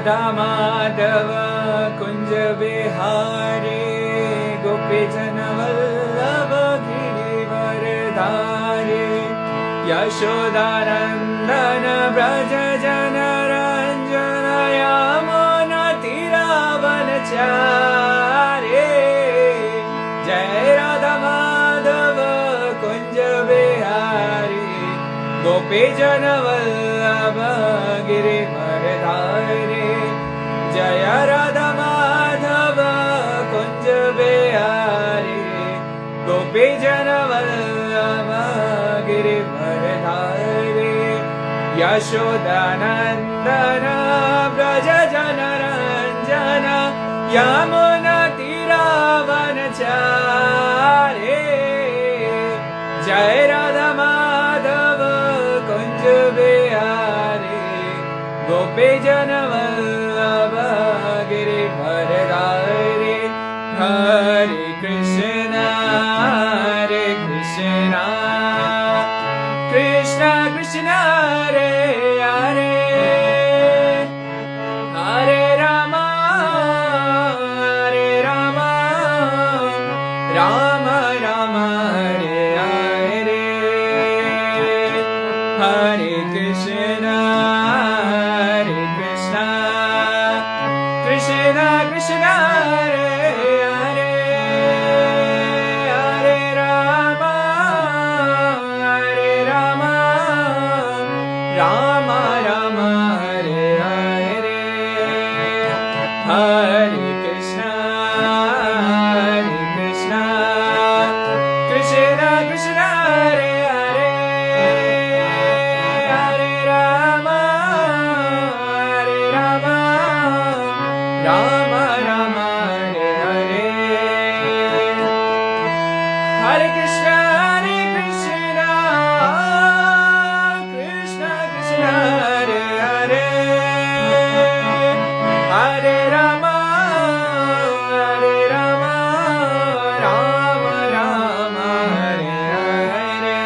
राधा माधव कुंज बिहारी गोपी जन वल्लभ गिरिवरधारी यशोदानंदन ब्रज जन रंजन यमुना तीरावनचारी जय राधा माधव कुंज बिहारी गोपी जन वल्लभ गिरिवरधारी जय राधा माधव कुंज बिहारी गोपी जन वल्लभ गिरिवरधारी यशोदानंदन ब्रज जन रंजन यमुना तीरावनचारी जय राधा माधव कुंज बिहारी गोपी जन वल्लभ गिरिवरधारी हरे कृष्ण कृष्ण कृष्ण हरे हरे हरे राम राम राम हरे हरे हरे कृष्ण कृष्ण कृष्ण हरे हरे हरे राम राम राम हरे हरे हरे कृष्ण कृष्ण कृष्ण हरे हरे हरे राम राम राम हरे हरे हरे कृष्ण कृष्ण कृष्ण हरे हरे हरे राम राम राम हरे हरे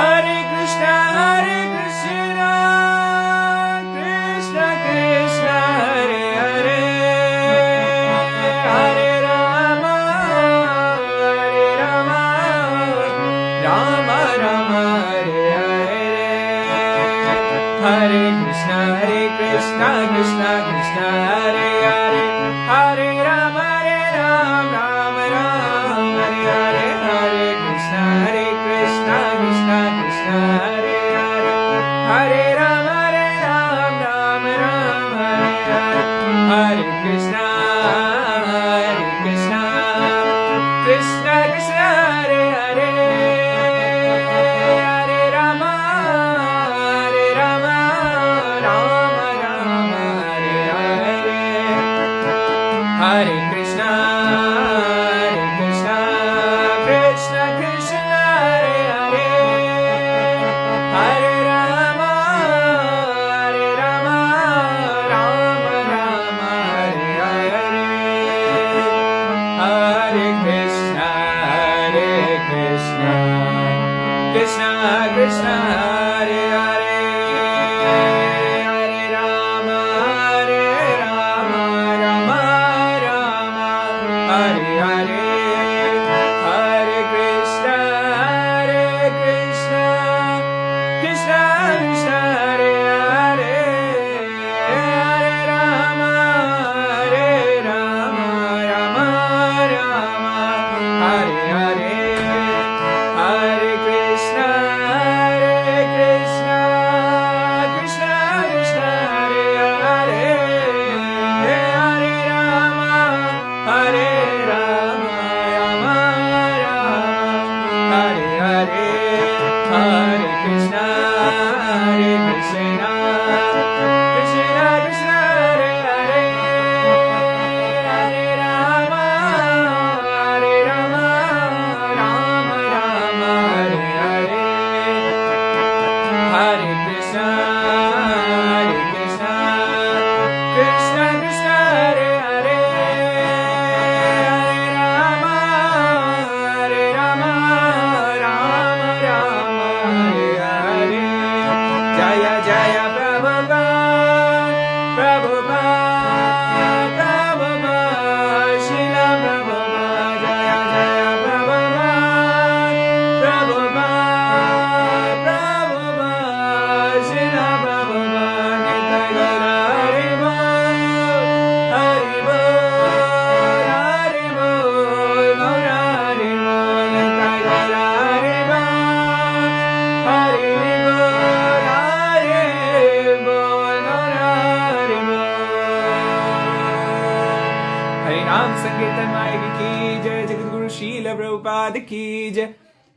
हरे कृष्ण कृष्ण कृष्ण हरे हरे हरे राम राम राम हरे हरे हरे कृष्ण कृष्ण कृष्ण हरे हरे हरे राम राम राम हरे हरे हरे कृष्ण कृष्ण कृष्ण हरे हरे हरे राम राम हरे हरे हरे कृष्ण कृष्ण कृष्ण हरे हरे हरे राम राम हरे हरे हरे कृष्ण कृष्ण कृष्ण हरे हरे हरे राम राम हरे हरे हरे कृष्ण कृष्ण कृष्ण हरे हरे हरे राम राम हरे हरे हरे कृष्ण कृष्ण कृष्ण हरे हरे हरे राम राम हरे हरे हरे कृष्ण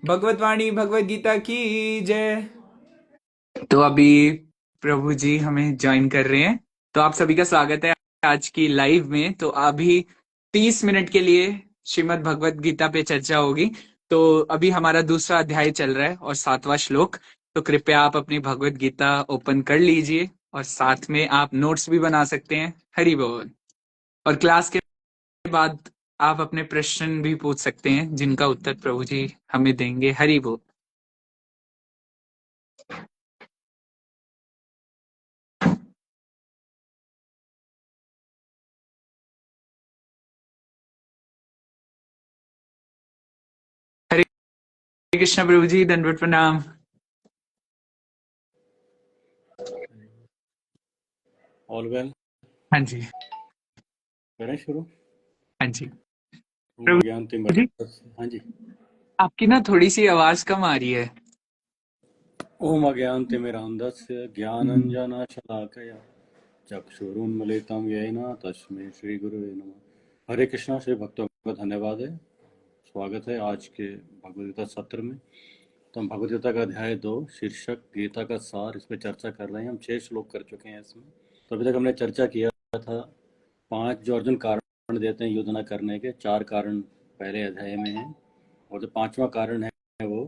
भगवतवाणी भगवत गीता की जय। तो अभी प्रभु जी हमें ज्वाइन कर रहे हैं, तो आप सभी का स्वागत है आज की लाइव में। तो अभी 30 मिनट के लिए श्रीमद् भगवत गीता पे चर्चा होगी। तो अभी हमारा दूसरा अध्याय चल रहा है और 7वां श्लोक। तो कृपया आप अपनी भगवत गीता ओपन कर लीजिए और साथ में आप नोट्स भी बना सकते हैं। हरि बोल। और क्लास के बाद आप अपने प्रश्न भी पूछ सकते हैं जिनका उत्तर प्रभु जी हमें देंगे। हरि बोल। हरे कृष्ण प्रभु जी, दंडवत प्रणाम। All well. हाँ जी। करें शुरू। हाँ जी ओम प्रभु अज्ञान जी, तिमिरान्धस्य। हाँ जी। आपकी ना थोड़ी सी आवाज कम आ रही है। ओम अज्ञान तिमिरान्धस्य ज्ञानाञ्जनशलाकया चक्षुरुन्मीलितं येन तस्मै श्री गुरुवे नमः। हरे कृष्णा। श्री भक्तों का धन्यवाद है, स्वागत है आज के भगवद्गीता सत्र में। तो हम भगवद्गीता का अध्याय 2 शीर्षक गीता का सार, इस पर चर्चा कर रहे हैं। हम 6 श्लोक कर चुके हैं इसमें। तो अभी तक हमने चर्चा किया था 5 जो अर्जुन कारण देते हैं युद्ध न करने के। 4 कारण पहले अध्याय में हैं और जो 5वां कारण है वो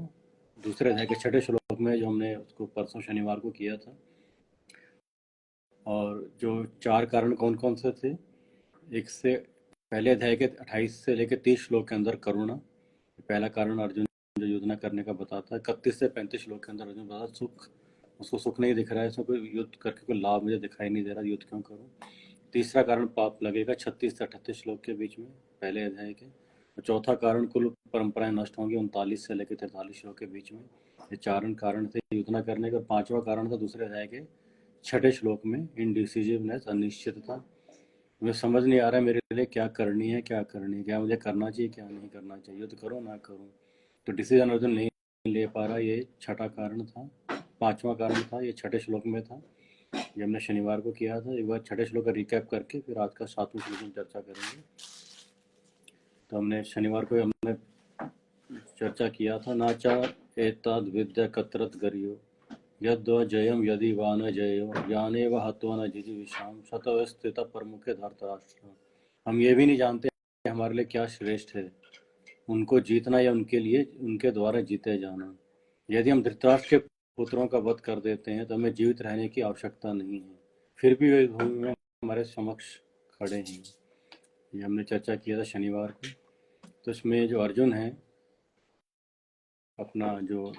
दूसरे अध्याय के 6ठे श्लोक में, जो हमने उसको परसों शनिवार को किया था। और जो 4 कारण कौन कौन से थे, एक से पहले अध्याय के 28 से लेकर 30 श्लोक के अंदर करुणा पहला कारण अर्जुन जो युद्ध न करने का बताता है। 31 से 35 श्लोक के अंदर अर्जुन बताता सुख, उसको सुख नहीं दिख रहा है, इसमें कोई युद्ध करके कोई लाभ मुझे दिखाई नहीं दे रहा, युद्ध क्यों करूं। तीसरा कारण पाप लगेगा 36 से 38 श्लोक के बीच में पहले अध्याय के। और चौथा कारण कुल परंपराएं नष्ट होंगी 39 से लेकर 43 श्लोक के बीच में। ये 4 कारण थे युद्ध न करने का। 5वां कारण था दूसरे अध्याय के 6ठे श्लोक में, इनडिसिजिवनेस, अनिश्चितता। मुझे समझ नहीं आ रहा है मेरे लिए क्या करनी है, क्या करनी है, क्या मुझे करना चाहिए, क्या नहीं करना चाहिए, युद्ध करूँ ना करूँ। तो डिसीजन अर्जुन नहीं ले पा रहा, ये 6ठा कारण था। 5वां कारण था, ये 6ठे श्लोक में था, ये हमने शनिवार को किया था। एक बार 6ठे श्लोक का रिकैप करके फिर आज का 7वां श्लोक में चर्चा करेंगे। तो हमने शनिवार को हमने चर्चा किया था, नाचा एतद विद्या कतरत गरियो यद्व जयम यदि वा न जयो ज्ञाने व हत्वा न जिति विषाम शतव स्थित प्रमुखे धर्तराष्ट्र। हम ये भी नहीं जानते हमारे लिए क्या श्रेष्ठ है, उनको जीतना या उनके लिए उनके द्वारा जीते जाना। यदि हम धृतराष्ट्र के पुत्रों का वध कर देते हैं तो हमें जीवित रहने की आवश्यकता नहीं है, फिर भी वे भूमि में हमारे समक्ष खड़े हैं। ये हमने चर्चा किया था शनिवार को। तो इसमें जो अर्जुन है अपना जो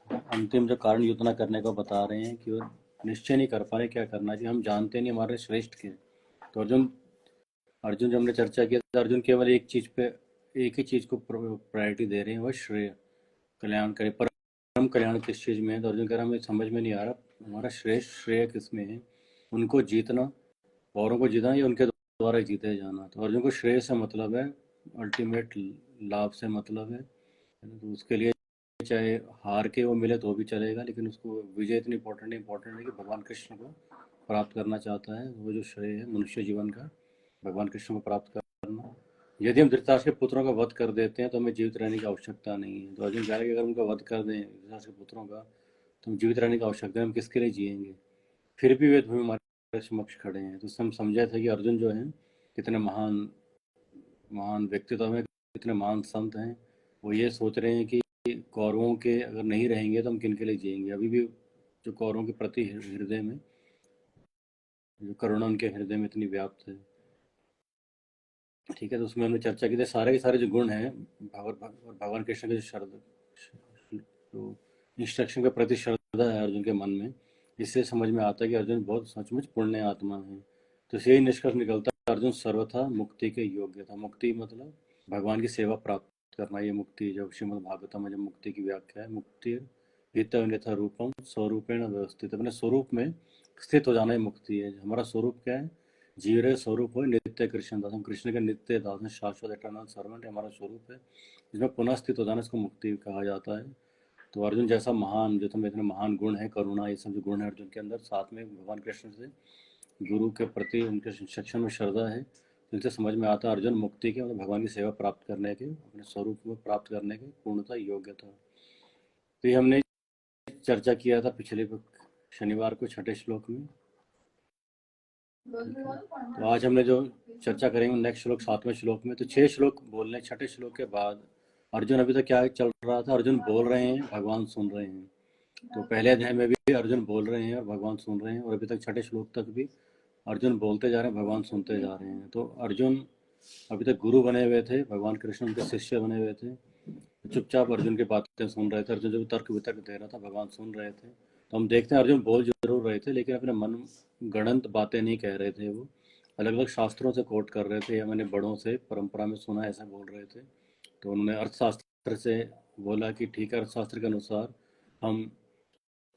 अंतिम जो कारण युद्ध न करने को बता रहे हैं कि वो निश्चय नहीं कर पा रहे क्या करना चाहिए, हम जानते नहीं हमारे श्रेष्ठ के। तो अर्जुन जो हमने चर्चा किया था, अर्जुन केवल एक ही चीज को प्रायोरिटी दे रहे हैं, वह श्रेय, कल्याण करे। परम कल्याण किस चीज में है, तो अर्जुन कह रहा हमें समझ में नहीं आ रहा हमारा श्रेष्ठ श्रेय किस में है, उनको जीतना, औरों को जीतना या उनके द्वारा जीते जाना। तो अर्जुन को श्रेय से मतलब है, अल्टीमेट लाभ से मतलब है। तो उसके लिए चाहे हार के वो मिले तो भी चलेगा, लेकिन उसको विजय इतनी इंपॉर्टेंट है कि भगवान कृष्ण को प्राप्त करना चाहता है। वो जो श्रेय है मनुष्य जीवन का, भगवान कृष्ण को प्राप्त करना। यदि हम धृतराष्ट्र के पुत्रों का वध कर देते हैं तो हमें जीवित रहने की आवश्यकता नहीं है। तो अर्जुन कह रहा है कि अगर उनका वध कर दें धृतराष्ट्र के पुत्रों का तो हम जीवित रहने की आवश्यकता है, हम किसके लिए जिएंगे। फिर भी वे भूमि हमारे समक्ष खड़े हैं। तो हम समझा था कि अर्जुन जो है कितने महान महान व्यक्तित्व है, कितने महान संत हैं। वो ये सोच रहे हैं कि कौरवों के अगर नहीं रहेंगे तो हम किन के लिए जिएंगे। अभी भी जो कौरवों के प्रति हृदय में जो करुणा उनके हृदय में इतनी व्याप्त है। ठीक है, तो उसमें हमने चर्चा की थी सारे के सारे जो गुण हैं भगवान कृष्ण के जो इंस्ट्रक्शन के प्रति श्रद्धा है अर्जुन के मन में, इससे समझ में आता है कि अर्जुन बहुत सचमुच पुण्य आत्मा है। तो यही निष्कर्ष निकलता है अर्जुन सर्वथा मुक्ति के योग्य था। मुक्ति मतलब भगवान की सेवा प्राप्त करना, ये मुक्ति जो श्रीमद् भागवतम में जो मुक्ति की व्याख्या है, मुक्ति यथा रूपम स्वरूपेण व्यवस्थित, अपने स्वरूप में स्थित हो जाना ही मुक्ति है। हमारा स्वरूप क्या है, जीव स्वरूप हो नित्य कृष्ण दास, हम कृष्ण के नित्य दास हैं, शाश्वत एटर्नल सर्वेंट हमारा स्वरूप है, जिसमें पुनः स्थित हो जाना इसको मुक्ति कहा जाता है। तो अर्जुन जैसा महान, जो तुम्हें इतने महान गुण है, करुणा, ये सब जो गुण है अर्जुन के अंदर, साथ में भगवान कृष्ण से गुरु के प्रति उनके शिक्षण में श्रद्धा है, जिनसे समझ में आता है अर्जुन मुक्ति के मतलब भगवान की सेवा प्राप्त करने के, अपने स्वरूप को प्राप्त करने के पूर्णतः योग्य था। तो ये हमने चर्चा किया था पिछले शनिवार को 6ठे श्लोक में। तो आज हमने जो चर्चा करेंगे नेक्स्ट श्लोक 7वें श्लोक में। तो 6 श्लोक बोलने, 6ठे श्लोक के बाद अर्जुन अभी तक क्या चल रहा था, अर्जुन बोल रहे हैं, भगवान सुन रहे हैं। तो पहले अध्याय में भी अर्जुन बोल रहे हैं और भगवान सुन रहे हैं, और अभी तक 6ठे श्लोक तक भी अर्जुन बोलते जा रहे हैं, भगवान सुनते जा रहे हैं। तो अर्जुन अभी तक गुरु बने हुए थे, भगवान कृष्ण उनके शिष्य बने हुए थे, चुपचाप अर्जुन की बातें सुन रहे थे। अर्जुन जो तर्क वितर्क दे रहा था, भगवान सुन रहे थे। तो हम देखते हैं अर्जुन बोल जरूर रहे थे, लेकिन अपने मन गणंत बातें नहीं कह रहे थे। वो अलग अलग शास्त्रों से कोट कर रहे थे, या मैंने बड़ों से परंपरा में सुना ऐसा बोल रहे थे। तो उन्होंने अर्थशास्त्र से बोला कि ठीक है, अर्थशास्त्र के अनुसार हम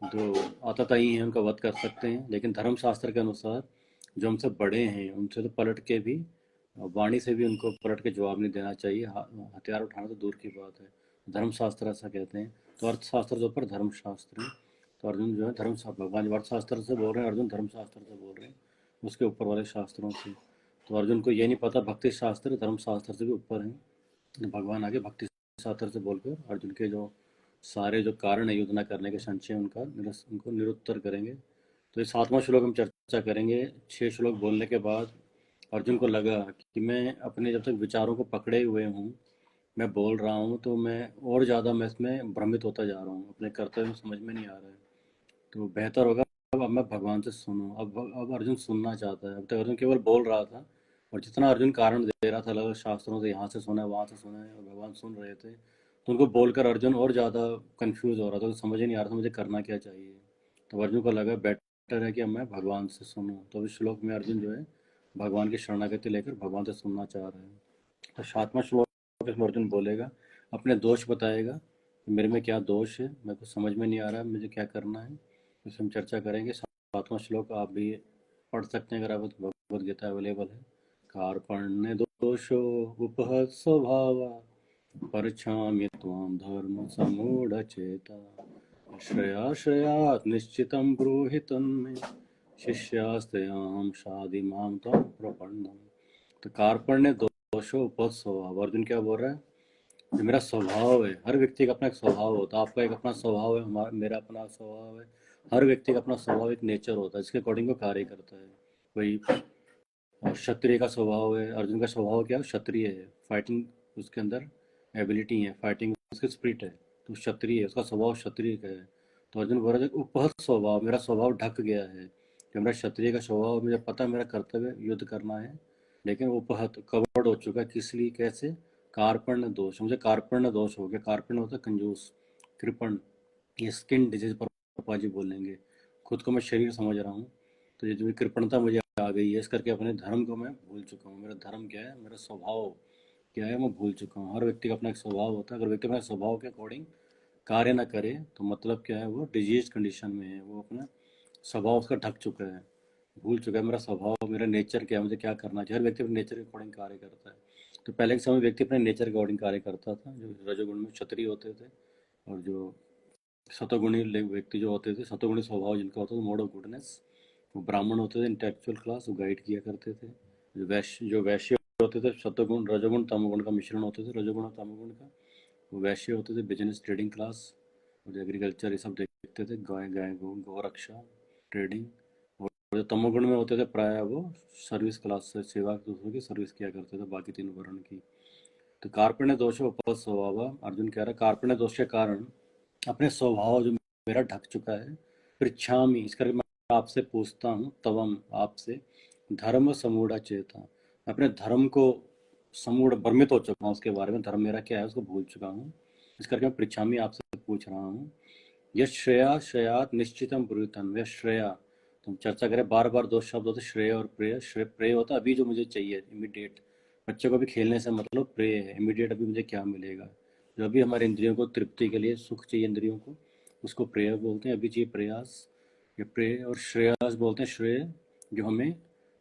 जो आतताई हैं उनका वध कर सकते हैं, लेकिन धर्मशास्त्र के अनुसार जो हमसे बड़े हैं उनसे तो पलट के भी, वाणी से भी उनको पलट के जवाब नहीं देना चाहिए। हथियार उठाना तो दूर की बात है। धर्मशास्त्र ऐसा कहते हैं। तो अर्थशास्त्र के ऊपर धर्मशास्त्र है। तो अर्जुन जो है भगवान अर्थशास्त्र से बोल रहे हैं, अर्जुन धर्मशास्त्र से बोल रहे हैं, उसके ऊपर वाले शास्त्रों से। तो अर्जुन को ये नहीं पता भक्ति शास्त्र धर्मशास्त्र से भी ऊपर है। भगवान आगे भक्ति शास्त्र से बोलकर अर्जुन के जो सारे जो कारण है युद्ध न करने के संशय उनको निरुत्तर करेंगे। तो ये 7वां श्लोक हम चर्चा करेंगे। 6 श्लोक बोलने के बाद अर्जुन को लगा कि मैं अपने जब तक विचारों को पकड़े हुए हूँ, मैं बोल रहा हूँ, तो मैं और ज़्यादा मैं इसमें भ्रमित होता जा रहा हूँ, अपने कर्तव्य में समझ में नहीं आ रहा है। तो बेहतर होगा अब मैं भगवान से सुनूं। अब अर्जुन सुनना चाहता है। अब तक अर्जुन केवल बोल रहा था, और जितना अर्जुन कारण दे रहा था अलग अलग शास्त्रों से, यहाँ से सुना है वहाँ से सुना है, और भगवान सुन रहे थे, तो उनको बोलकर अर्जुन और ज़्यादा कंफ्यूज हो रहा था, तो समझ ही नहीं आ रहा था मुझे करना क्या चाहिए। तो अर्जुन को लगा बेटर है कि अब मैं भगवान से सुनूं। तो इस श्लोक में अर्जुन जो है भगवान की शरणागति लेकर भगवान से सुनना चाह रहे हैं। तो 7वां श्लोक इसमें अर्जुन बोलेगा, अपने दोष बताएगा, मेरे में क्या दोष है, मेरे को समझ में नहीं आ रहा है, मुझे क्या करना है, इस हम चर्चा करेंगे। 7वां श्लोक आप भी पढ़ सकते हैं अगर आप भगवद गीता अवेलेबल है। कार्पण्य दोषो उपहत स्वभाव परछाम्य त्वां धर्म समूढ़ चेता श्रेयाश्रयात् निश्चितं ब्रूहि तन्मे शिष्यास्तेऽहं शाधि मां त्वां प्रपन्नम्। तो कार्पण्य दोषो उपहत स्वभाव, अर्जुन क्या बोल रहा है, जो मेरा स्वभाव है, हर व्यक्ति का अपना एक स्वभाव होता है। आपका एक अपना स्वभाव है, मेरा अपना स्वभाव है। हर व्यक्ति का अपना स्वभाव एक नेचर होता है, जिसके अकॉर्डिंग वो कार्य करता है। कोई क्षत्रिय का स्वभाव है, अर्जुन का स्वभाव क्या है, क्षत्रिय है, फाइटिंग उसके अंदर एबिलिटी है, फाइटिंग उसके स्पिरिट है, तो क्षत्रिय है, उसका स्वभाव क्षत्रिय का है। तो अर्जुन बोल रहा है उपहत स्वभाव, मेरा स्वभाव ढक गया है। जो मेरा क्षत्रिय का स्वभाव, मुझे पता है मेरा कर्तव्य युद्ध करना है, लेकिन उपहत कवर्ड हो चुका है। किस लिए, कैसे, कार्पण्य दोष, मुझे कार्पण्य दोष हो गया। कार्पण्य होता है कंजूस, कृपण, ये स्किन डिजीज पर पापा जी बोलेंगे। खुद को मैं शरीर समझ रहा हूँ, तो ये जो कृपणता मुझे आ गई है, इस करके अपने धर्म को मैं भूल चुका हूँ। मेरा धर्म क्या है, मेरा स्वभाव क्या है, मैं भूल चुका हूँ। हर व्यक्ति का अपना एक स्वभाव होता है। अगर व्यक्ति अपने स्वभाव के अकॉर्डिंग कार्य ना करे तो मतलब क्या है, वो डिजीज कंडीशन में है, वो अपना स्वभाव उसका ढक चुका है, भूल चुका है मेरा स्वभाव, मेरा नेचर क्या है, मुझे क्या करना चाहिए। हर व्यक्ति अपने नेचर के अकॉर्डिंग कार्य करता है। तो पहले के समय व्यक्ति अपने नेचर के अकॉर्डिंग कार्य करता था। जो रजोगुण में क्षत्रिय होते थे, और जो सतोगुणी व्यक्ति जो होते थे, सतोगुणी स्वभाव जिनका होता था, मोड ऑफ गुडनेस, वो ब्राह्मण होते थे, इंटेलेक्चुअल क्लास, वो गाइड किया करते थे। जो वैश्य होते थे, सतोगुण रजोगुण तमोगुण का मिश्रण होते थे, रजोगुण और तमोगुण का, वो वैश्य होते थे, बिजनेस ट्रेडिंग क्लास, और एग्रीकल्चर ये सब देखते थे, गाय गाय गौ रक्षा ट्रेडिंग। और जो तमोगुण में होते थे प्राय वो सर्विस क्लास से, सेवा दूसरों की सर्विस किया करते थे, बाकी 3 वर्ण की। तो कार्पण्य दोष उपहत स्वभाव, अर्जुन कह रहा है कार्पण्य दोष के कारण अपने स्वभाव जो मेरा ढक चुका है, पृच्छामि, इस करके मैं आपसे पूछता हूँ, तवम, आपसे, धर्म समूढ़ चेता, मैं अपने धर्म को समूढ़ भ्रमित हो चुका हूँ, उसके बारे में धर्म मेरा क्या है उसको भूल चुका हूँ। इस करके मैं पृच्छामि आपसे पूछ रहा हूँ। यह श्रेया श्रेयात निश्चितम ब्रूहितम, यह श्रेया, तुम चर्चा करें बार बार 2 शब्द होते, श्रेय और प्रेय। श्रेय प्रेय होता अभी जो मुझे चाहिए, इमीडिएट। बच्चों को भी खेलने से मतलब प्रेय है, इमीडिएट अभी मुझे क्या मिलेगा, जो भी हमारे इंद्रियों को तृप्ति के लिए सुख चाहिए इंद्रियों को, उसको प्रेय बोलते हैं, अभी चाहिए प्रयास, ये प्रेय। और श्रेयस बोलते हैं श्रेय, जो हमें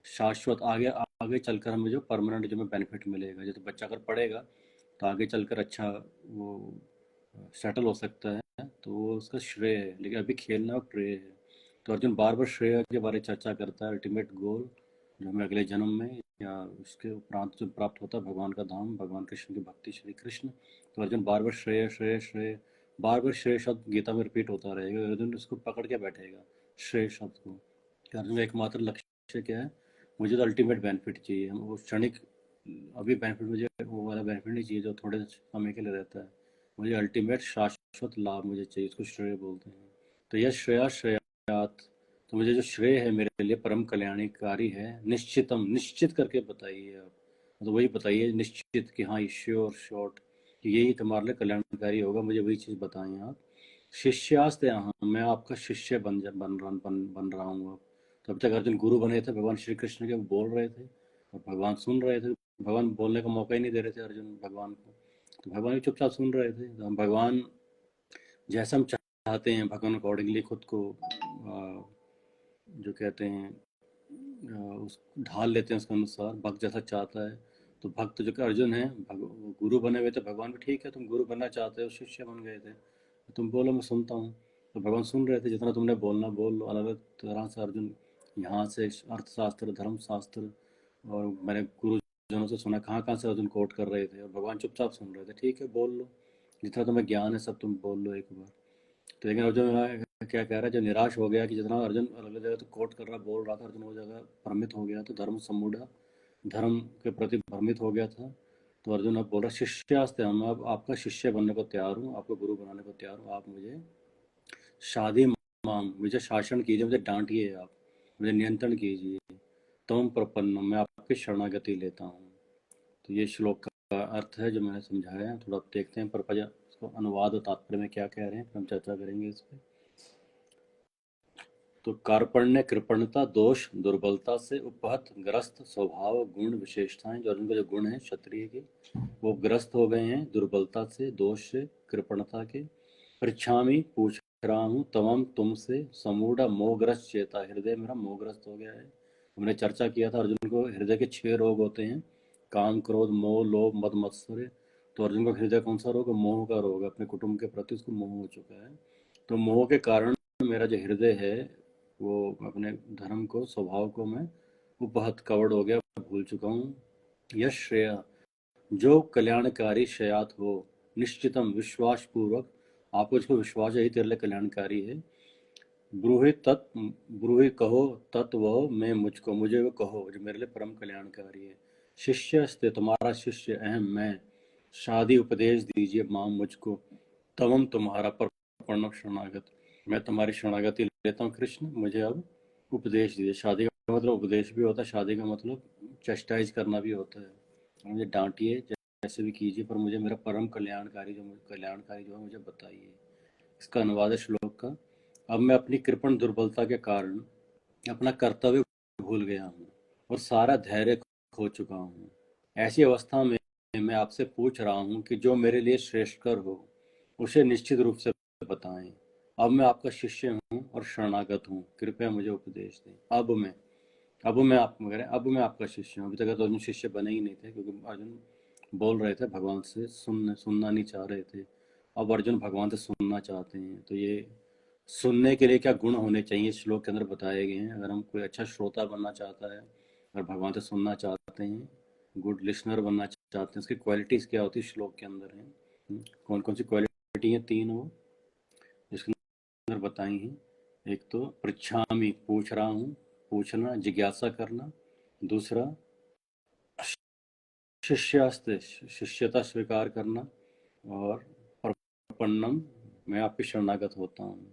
शाश्वत आगे आगे चलकर हमें जो परमानेंट जो हमें बेनिफिट मिलेगा। जैसे बच्चा अगर पढ़ेगा तो आगे चलकर अच्छा वो सेटल हो सकता है, तो वो उसका श्रेय है, लेकिन अभी खेलना प्रेय है। तो अर्जुन बार बार श्रेय के बारे में चर्चा करता है, अल्टीमेट गोल जो हमें अगले जन्म में या उसके उपरांत जो प्राप्त होता है, भगवान का धाम, भगवान कृष्ण की भक्ति, श्री कृष्ण। तो अर्जुन बार बार श्रेय श्रेय श्रेय बार बार श्रेय शब्द गीता में रिपीट होता रहेगा, अर्जुन उसको पकड़ के बैठेगा श्रेय शब्द को। कि अर्जुन का एकमात्र लक्ष्य क्या है, मुझे तो अल्टीमेट बेनिफिट चाहिए, वो क्षणिक अभी बेनिफिट, मुझे वो वाला बेनिफिट नहीं चाहिए जो थोड़े समय के लिए रहता है, मुझे अल्टीमेट शाश्वत लाभ मुझे चाहिए, इसको श्रेय बोलते हैं। तो यह श्रेया श्रेयात, तो मुझे जो श्रेय है मेरे लिए परम कल्याणकारी है, निश्चितम, निश्चित करके बताइए आप, तो वही बताइए निश्चित कि हाँ श्योर शॉर्ट कि यही तुम्हारे लिए कल्याणकारी होगा, मुझे वही चीज़ बताएं आप। शिष्यास्ते हाँ, मैं आपका शिष्य बन रहा हूँ अब। तो अब तक अर्जुन गुरु बने थे भगवान श्री कृष्ण के, बोल रहे थे और भगवान सुन रहे थे, भगवान बोलने का मौका ही नहीं दे रहे थे अर्जुन भगवान को, तो भगवान भी चुपचाप सुन रहे थे। तो हम भगवान जैसा हम चाहते हैं भगवान अकॉर्डिंगली खुद को जो कहते हैं उस ढाल लेते हैं उसके अनुसार, भक्त जैसा चाहता है। तो भक्त जो कि अर्जुन है गुरु बने हुए थे, भगवान भी ठीक है तुम गुरु बनना चाहते हो, शिष्य बन गए थे, तुम बोलो मैं सुनता हूँ। तो भगवान सुन रहे थे, जितना तुमने बोलना बोल लो। अलग अलग तरह से अर्जुन यहाँ से अर्थशास्त्र, धर्मशास्त्र, और मैंने गुरुजनों से सुना कहाँ कहाँ से अर्जुन कोट कर रहे थे, और भगवान चुपचाप सुन रहे थे, ठीक है बोल लो, जितना तुम्हें ज्ञान है सब तुम बोल लो एक बार। तो लेकिन अर्जुन क्या कह रहा है, जो निराश हो गया कि जितना अर्जुन अलग अलग जगह तो कोट कर रहा बोल रहा था, अर्जुन वो जगह भ्रमित हो गया, तो धर्म समूढ़ा, धर्म के प्रति भ्रमित हो गया था। तो अर्जुन अब बोल रहा शिष्यास्ते, मैं अब आपका शिष्य बनने को तैयार हूँ, आपको गुरु बनाने को तैयार हूँ, आप मुझे शादी मांग, मुझे शासन कीजिए, मुझे डांटिए, आप मुझे नियंत्रण कीजिए। तम प्रपन्न, मैं आपकी शरणागति लेता हूँ। तो ये श्लोक का अर्थ है जो मैंने समझाया है। थोड़ा देखते हैं परपजा इसको अनुवाद और तात्पर्य में क्या कह रहे हैं, फिर हम चर्चा करेंगे इस पर। तो कार्पण्य, कृपणता, दोष, दुर्बलता से उपहत ग्रस्त स्वभाव, गुण, विशेषताएं, जो अर्जुन का जो गुण है क्षत्रिय की, वो ग्रस्त हो गए हैं दुर्बलता से, दोष से, कृपणता के। पृच्छामि, पूछ रहा हूँ, तमम, तुमसे, समूढ़ मोहग्रस्त चेता, हृदय मेरा मोहग्रस्त हो गया है। हमने चर्चा किया था अर्जुन को हृदय के 6 रोग होते हैं, काम, क्रोध, मोह, लोभ, मद, मत्सर्य। तो अर्जुन का हृदय कौन सा रोग है, मोह का रोग है, अपने कुटुंब के प्रति उसको मोह हो चुका है। तो मोह के कारण मेरा जो हृदय है वो अपने धर्म को, स्वभाव को मैं उपहत, कवड़ हो गया, भूल चुका हूँ। यश श्रेया, जो कल्याणकारी शयात हो, निश्चितम, विश्वास पूर्वक, आपको इसको विश्वास है ही तेरे लिए कल्याणकारी है। ब्रूहि तत्, ब्रूहि कहो तत् वह, मैं मुझको, मुझे वो कहो जो मेरे लिए परम कल्याणकारी है। शिष्य स्ते, तुम्हारा शिष्य अहम मैं, शादी उपदेश दीजिए माम मुझको, तवम, तुम्हारा, पर प्रणव शरणागत, मैं तुम्हारी शरणागति लेता हूँ कृष्ण, मुझे अब उपदेश दीजिए। शादी का मतलब उपदेश भी होता है, शादी का मतलब चेस्टाइज करना भी होता है। मुझे डांटिए जैसे भी कीजिए, पर मुझे मेरा परम कल्याणकारी जो है मुझे बताइए। इसका अनुवाद है श्लोक का। अब मैं अपनी कृपण दुर्बलता के कारण अपना कर्तव्य भूल गया हूँ और सारा धैर्य खो चुका हूँ। ऐसी अवस्था में मैं आपसे पूछ रहा हूँ कि जो मेरे लिए श्रेष्ठकर हो उसे निश्चित रूप से बताएं। अब मैं आपका शिष्य हूँ और शरणागत हूँ, कृपया मुझे उपदेश दें। अब मैं आपका शिष्य हूँ। अभी तक तो अर्जुन शिष्य बने ही नहीं थे, क्योंकि अर्जुन बोल रहे थे भगवान से, सुनना नहीं चाह रहे थे। अब अर्जुन भगवान से सुनना चाहते हैं। तो ये सुनने के लिए क्या गुण होने चाहिए इस श्लोक के अंदर बताए गए हैं। अगर हम कोई अच्छा श्रोता बनना चाहता है, अगर भगवान से सुनना चाहते हैं, गुड लिसनर बनना चाहते हैं, उसकी क्वालिटीज़ क्या होती है श्लोक के अंदर है। कौन कौन सी क्वालिटी है, 3 वो इसके अंदर बताई हैं। एक तो पृच्छामि, पूछ रहा हूँ, पूछना, जिज्ञासा करना। दूसरा शिष्यास्ते, शिष्यता स्वीकार करना। और प्रपन्नम, मैं आपके शरणागत होता हूँ।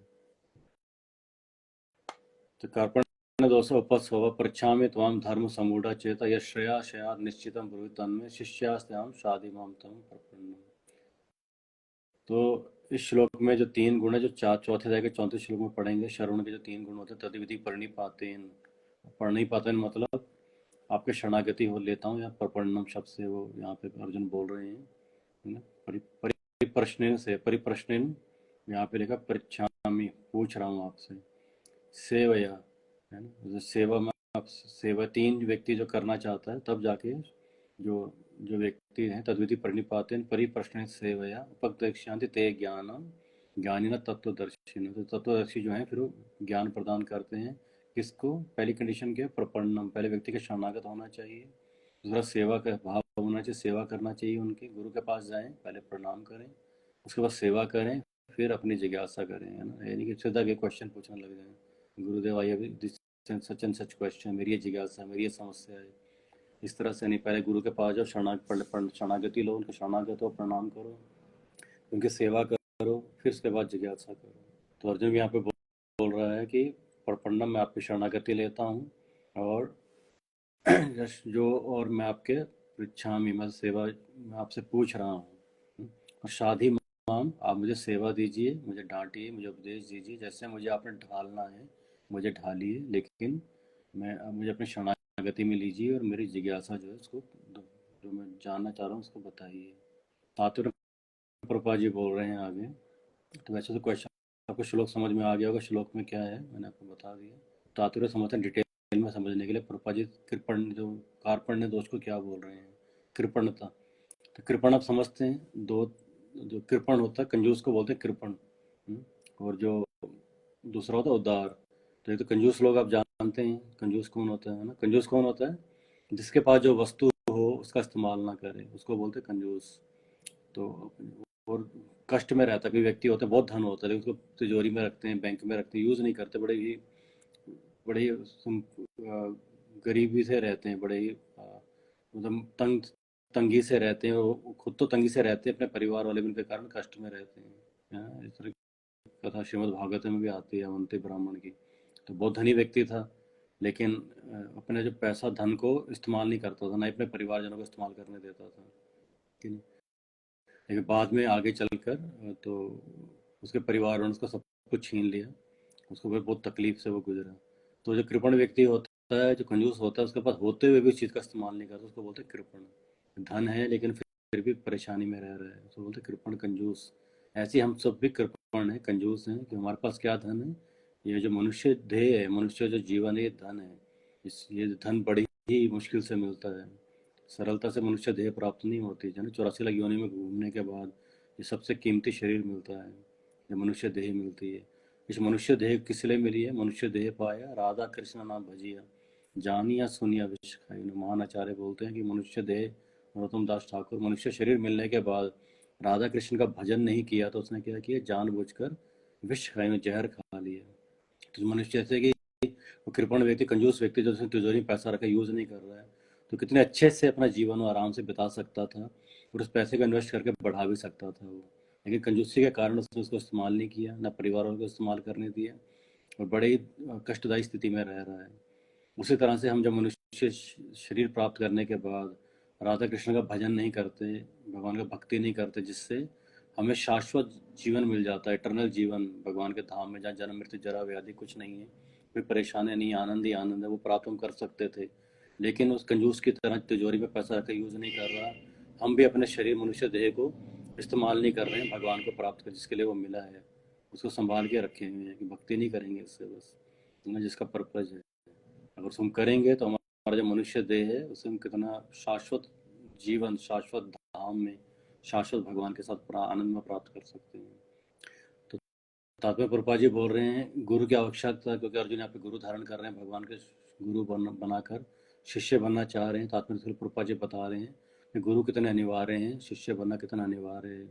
तो कार्पण्य दोष उपस्व पृच्छामि त्वां धर्म समूढ़ चेता, यश्रया शया निश्चितम ब्रूहि तन्मे, शिष्यास्त्याम शादी माम तम प्रपन्नम। तो इस श्लोक में जो 3 गुण है, जो चौथे अध्याय के 34 श्लोक में पढ़ेंगे, श्रवण के जो 3 गुण होते हैं, तद्विधि परिणिपातेन, परिणिपातेन मतलब आपके शरणागति हो लेता हूँ, या प्रपन्नम शब्द से वो यहाँ पे अर्जुन बोल रहे हैं, है ना। परिप्रश्नेन से, परिप्रश्नेन यहाँ पे लिखा पृच्छामि, पूछ रहा हूँ आपसे। सेवया, है ना, सेवा में आप सेवा 3 व्यक्ति जो करना चाहता है, तब जाके जो जो व्यक्ति हैं तद्विधि परिनिपातेन परिप्रश्न सेवया उपदेक्ष्यांति ते ज्ञानम ज्ञानिना तत्वदर्शिन। तो तत्वदर्शी जो है फिर वो ज्ञान प्रदान करते हैं। किसको, पहली कंडीशन क्या, प्रपन्नम, पहले व्यक्ति के शरणागत होना चाहिए। दूसरा सेवा का भाव होना चाहिए, सेवा करना चाहिए उनकी, गुरु के पास जाएं, पहले प्रणाम करें, उसके बाद सेवा करें, फिर अपनी जिज्ञासा करें, है ना। यानी कि सीधा के क्वेश्चन पूछने लग जाए, गुरुदेव I have this such and such question, मेरी ये जिज्ञासा, मेरी ये समस्या है। इस तरह से नहीं, पहले गुरु के पास जाओ, शरणागति लो, उनको शरणागत हो, प्रणाम करो, उनकी सेवा करो, फिर उसके बाद जिज्ञासा करो। तो अर्जुन यहाँ पे बोल रहा है कि प्रपन्नम, मैं आपकी शरणागति लेता हूँ, और जो और मैं आपके पृच्छामि, मैं सेवा, मैं आपसे पूछ रहा हूँ। और शाधि माम, आप मुझे सेवा दीजिए, मुझे डांटिए, मुझे उपदेश दीजिए, जैसे मुझे आपने ढालना है मुझे ढालिए, लेकिन मुझे अपनी शरणागति में लीजिए, और मेरी जिज्ञासा जो है उसको, जो मैं जानना चाह रहा हूँ उसको बताइए। तात्पर्य प्रभुपाद जी बोल रहे हैं आगे। तो वैसे तो क्वेश्चन आपको श्लोक समझ में आ गया होगा, श्लोक में क्या है मैंने आपको बता दिया। तात्पर्य समझते हैं डिटेल में समझने के लिए प्रभुपाद जी कृपण, जो कार्पण्य दोष को क्या बोल रहे हैं, कृपणता। तो कृपण आप समझते हैं, दो, जो कृपण होता है कंजूस को बोलते हैं कृपण, और जो दूसरा होता है उदार। तो एक तो कंजूस लोग आप जानते हैं, कंजूस कौन होता है ना, कंजूस कौन होता है, जिसके पास जो वस्तु हो उसका इस्तेमाल ना करे, उसको बोलते हैं कंजूस। तो और कष्ट में रहता, कोई व्यक्ति होता है बहुत धन होता है लेकिन उसको तिजोरी में रखते हैं, बैंक में रखते हैं, यूज़ नहीं करते, बड़े ही गरीबी से रहते हैं, बड़े ही मतलब तंगी से रहते हैं, और खुद तो तंगी से रहते हैं, अपने परिवार वाले भी उनके कारण कष्ट में रहते हैं। इस तरह की कथा श्रीमद् भागवत में भी आती है अवंती ब्राह्मण की। तो बहुत धनी व्यक्ति था, लेकिन अपने जो पैसा धन को इस्तेमाल नहीं करता था, ना अपने परिवारजनों को इस्तेमाल करने देता था, कि नहीं। लेकिन बाद में आगे चलकर तो उसके परिवार ने उसका सब कुछ छीन लिया, उसको फिर बहुत तकलीफ से वो गुजरा। तो जो कृपण व्यक्ति होता है, जो कंजूस होता है, उसके पास होते हुए भी उस चीज़ का इस्तेमाल नहीं करता, उसको बोलते हैं कृपण। धन है लेकिन फिर भी परेशानी में रह रहा है, उसको बोलते हैं कृपण, कंजूस। ऐसे हम सब भी कृपण हैं, कंजूस हैं, कि हमारे पास क्या धन है, ये जो मनुष्य देह है, मनुष्य जो जीवन है, ये धन है। ये धन बड़ी ही मुश्किल से मिलता है, सरलता से मनुष्य देह प्राप्त नहीं होती है ना। 84 लाख योनि में घूमने के बाद ये सबसे कीमती शरीर मिलता है, ये मनुष्य देह मिलती है। इस मनुष्य देह किस लिए मिली है, मनुष्य देह पाया राधा कृष्ण नाम भजिया, जानिया सुनिया विष खाई। महान आचार्य बोलते हैं कि मनुष्य देह, नरोत्तम दास ठाकुर, मनुष्य शरीर मिलने के बाद राधा कृष्ण का भजन नहीं किया तो उसने क्या किया, जानबूझकर विष खाई, जहर खा लिया। तो मनुष्य जैसे कि वो कृपण व्यक्ति, कंजूस व्यक्ति, जो उसने तिजोरी में पैसा रखा, यूज़ नहीं कर रहा है, तो कितने अच्छे से अपना जीवन वो आराम से बिता सकता था, और उस पैसे को इन्वेस्ट करके बढ़ा भी सकता था वो। लेकिन कंजूसी के कारण उसने उसको इस्तेमाल नहीं किया, ना परिवार वालों को इस्तेमाल करने दिया, और बड़े ही कष्टदायी स्थिति में रह रहा है। उसी तरह से हम जब मनुष्य शरीर प्राप्त करने के बाद राधा कृष्ण का भजन नहीं करते, भगवान का भक्ति नहीं करते, जिससे हमें शाश्वत जीवन मिल जाता है, इटर्नल जीवन भगवान के धाम में, जहाँ जन्म मृत्यु जरा व्याधि कुछ नहीं है, कोई परेशानी नहीं, आनंद ही आनंद है, वो प्राप्त हम कर सकते थे। लेकिन उस कंजूस की तरह तिजोरी में पैसा रखकर यूज़ नहीं कर रहा, हम भी अपने शरीर मनुष्य देह को इस्तेमाल नहीं कर रहे हैं भगवान को प्राप्त कर, जिसके लिए वो मिला है, उसको संभाल के रखे हुए हैं कि भक्ति नहीं करेंगे इससे, बस जिसका पर्पज है। अगर हम करेंगे तो हमारा जो मनुष्य देह है उसे हम कितना शाश्वत जीवन, शाश्वत धाम में, शाश्वत भगवान के साथ आनंद में प्राप्त कर सकते हैं। तो तात्पर्य प्रभुपाद जी बोल रहे हैं गुरु की आवश्यकता, क्योंकि अर्जुन यहाँ पे गुरु धारण कर रहे हैं, भगवान के गुरु बनाकर शिष्य बनना चाह रहे हैं। तात्पर्य प्रभुपाद जी बता रहे हैं कि गुरु कितने अनिवार्य हैं, शिष्य बनना कितना अनिवार्य है।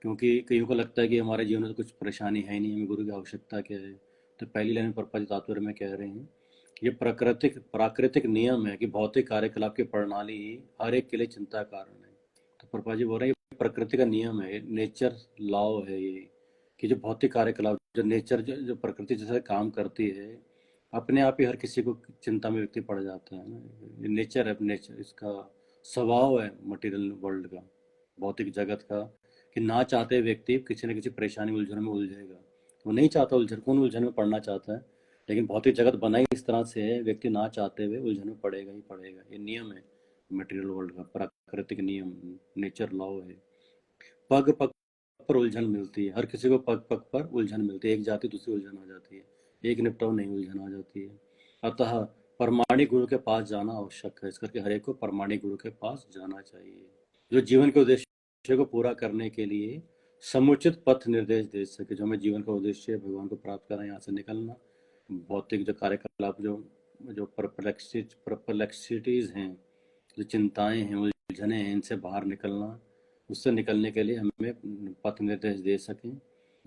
क्योंकि कईयों को लगता है कि हमारे जीवन में तो कुछ परेशानी है ही नहीं, हमें गुरु की आवश्यकता क्या है। तो पहली लाइन में प्रभुपाद जी तात्पर्य में कह रहे हैं, ये प्राकृतिक नियम है कि भौतिक कार्यकलाप की प्रणाली ही हर एक के लिए चिंता का कारण है। तो प्रभुपाद जी बोल रहे हैं ये प्रकृति का नियम है, नेचर लॉ है ये, कि जो भौतिक कार्यकलाप, जो नेचर, जो प्रकृति जैसे काम करती है, अपने आप ही हर किसी को चिंता में व्यक्ति पड़ जाता है ना। ये नेचर है, नेचर इसका स्वभाव है मटेरियल वर्ल्ड का, भौतिक जगत का, कि ना चाहते व्यक्ति किसी न किसी परेशानी उलझन में उलझेगा। वो नहीं चाहता उलझन, कौन उलझन में पड़ना चाहता है, लेकिन भौतिक जगत बना ही इस तरह से है, व्यक्ति ना चाहते हुए उलझन में पड़ेगा ही पड़ेगा। ये नियम है मटेरियल वर्ल्ड का, प्राकृतिक नियम, नेचर लॉ है। पग पग पर उलझन मिलती है, हर किसी को पग पग पर उलझन मिलती है, एक जाति दूसरी उलझन आ जाती है, एक निपटाव नहीं उलझन आ जाती है। अतः परमाणिक गुरु के पास जाना आवश्यक है, इस करके हर एक को परमाणिक गुरु के पास जाना चाहिए, जो जीवन के उद्देश्य को पूरा करने के लिए समुचित पथ निर्देश दे सके। जो हमें जीवन का उद्देश्य है, भगवान को प्राप्त करना, यहाँ से निकलना, भौतिक जो कार्यकलाप, जो जो परप्लेक्सिटीज हैं, जो चिंताएं हैं, उलझने हैं, इनसे बाहर निकलना, उससे निकलने के लिए हमें पथ निर्देश दे सकें।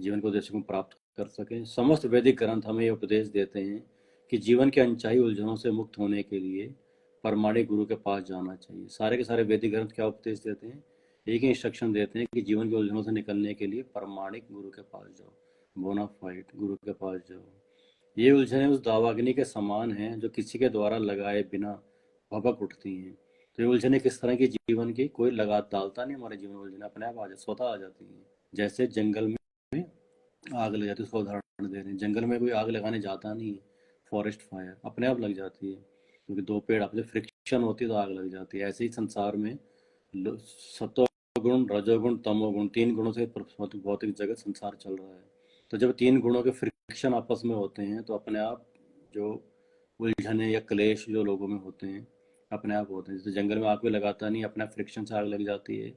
जीवन के उद्देश्य को प्राप्त कर सकें। समस्त वैदिक ग्रंथ हमें ये उपदेश देते हैं कि जीवन के अनचाही उलझनों से मुक्त होने के लिए परमाणिक गुरु के पास जाना चाहिए। सारे के सारे वैदिक ग्रंथ क्या उपदेश देते हैं? एक ही इंस्ट्रक्शन देते हैं कि जीवन के उलझनों से निकलने के लिए परमाणिक गुरु के पास जाओ, बोनाफाइड गुरु के पास जाओ। ये उलझनें उस दावाग्नि के समान हैं जो किसी के द्वारा लगाए बिना भभक उठती हैं। तो ये उलझनें किस तरह की? जीवन की कोई लगा डालता नहीं, हमारे जीवन में उलझनें अपने आप स्वतः आ जाती हैं। जैसे जंगल में आग लग जाती है, उसका उदाहरण दे रहे हैं। जंगल में कोई आग लगाने जाता नहीं है, फॉरेस्ट फायर अपने आप लग जाती है, क्योंकि दो पेड़ आपस में फ्रिक्शन होती है तो आग लग जाती है। ऐसे ही संसार में सत्वगुण, रजोगुण, तमोगुण, तीन गुणों से भौतिक जगत संसार चल रहा है। तो जब तीन गुणों के फ्रिक्शन आपस में होते हैं तो अपने आप जो उलझने या क्लेश जो लोगों में होते हैं अपने आप होते हैं। जैसे जंगल में आग कोई लगाता नहीं, अपने आप फ्रिक्शन से आग लग जाती है।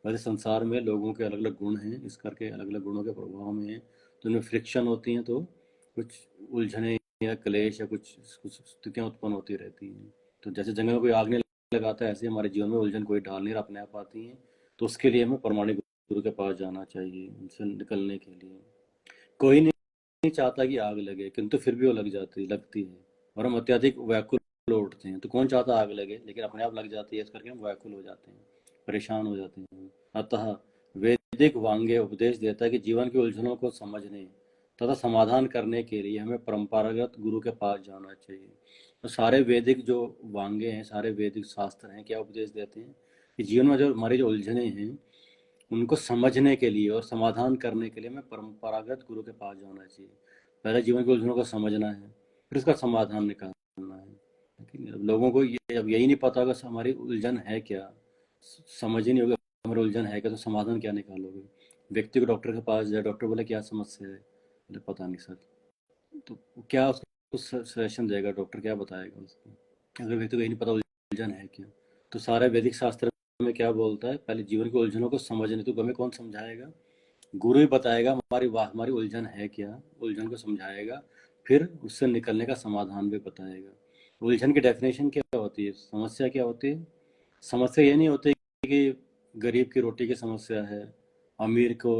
वैसे संसार में लोगों के अलग अलग गुण हैं, इस करके अलग अलग गुणों के प्रभाव में हैं, तो उनमें फ्रिक्शन होती हैं, तो कुछ उलझने या क्लेश या कुछ कुछ स्थितियाँ उत्पन्न होती रहती हैं। तो जैसे जंगल में कोई आग नहीं लगाता है, ऐसे हमारे जीवन में उलझन कोई डाल नहीं, अपने आप आती हैं। तो उसके लिए हमें परमाणु गुरु के पास जाना चाहिए उनसे निकलने के लिए। कोई नहीं चाहता कि आग लगे, किंतु फिर भी वो लगती है और हम अत्यधिक व्याकुल उठते हैं। तो कौन चाहता आग लगे, लेकिन अपने आप लग जाती है, इस करके हम व्याकुल हो जाते हैं, परेशान हो जाते हैं। अतः वैदिक वांग्य उपदेश देता है कि जीवन की उलझनों को समझने तथा समाधान करने के लिए हमें परंपरागत गुरु के पास जाना चाहिए। तो सारे वैदिक जो वांगे हैं, सारे वैदिक शास्त्र हैं, क्या उपदेश देते हैं कि जीवन में जो हमारी जो उलझने हैं उनको समझने के लिए और समाधान करने के लिए हमें परंपरागत गुरु के पास जाना चाहिए। पहले जीवन की उलझनों को समझना है, फिर उसका समाधान निकालना है। ठीक है? अब लोगों को ये अब यही नहीं पता होगा हमारी उलझन है क्या, समझ ही नहीं होगा हमारी उलझन है क्या, तो समाधान क्या निकालोगे? व्यक्ति को डॉक्टर के पास जाए, डॉक्टर बोले क्या समस्या है, बोले पता नहीं सर, तो क्या उसको सजेशन देगा डॉक्टर, क्या बताएगा उसको, अगर व्यक्ति को यही नहीं पता उलझन है क्या? तो सारे वैदिक शास्त्र में क्या बोलता है? पहले जीवन की उलझनों को समझने, तो हमें कौन समझाएगा? गुरु ही बताएगा हमारी उलझन है क्या, उलझन को समझाएगा, फिर उससे निकलने का समाधान भी बताएगा। उलझन की डेफिनेशन क्या होती है? समस्या क्या होती है? समस्या ये नहीं होती कि गरीब की रोटी की समस्या है, अमीर को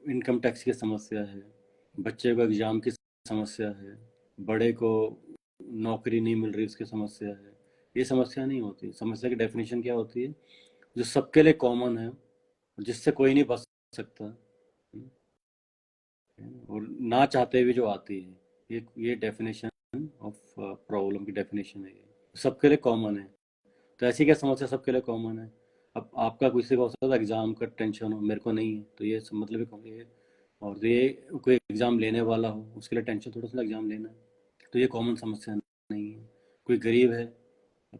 इनकम टैक्स की समस्या है, बच्चे को एग्जाम की समस्या है, बड़े को नौकरी नहीं मिल रही उसकी समस्या है। ये समस्या नहीं होती। समस्या की डेफिनेशन क्या होती है? जो सबके लिए कॉमन है, जिससे कोई नहीं बच सकता, और ना चाहते हुए जो आती है, ये डेफिनेशन ऑफ प्रॉब्लम की डेफिनेशन है। ये सबके लिए कॉमन है। तो ऐसी क्या समस्या सबके लिए कॉमन है? अब आपका किसी को हो सकता है एग्जाम का टेंशन हो, मेरे को नहीं है, तो ये मतलब ये, और तो ये कोई एग्जाम लेने वाला हो उसके लिए टेंशन थोड़ा सा एग्जाम लेना है, तो ये कॉमन समस्या नहीं है। कोई गरीब है,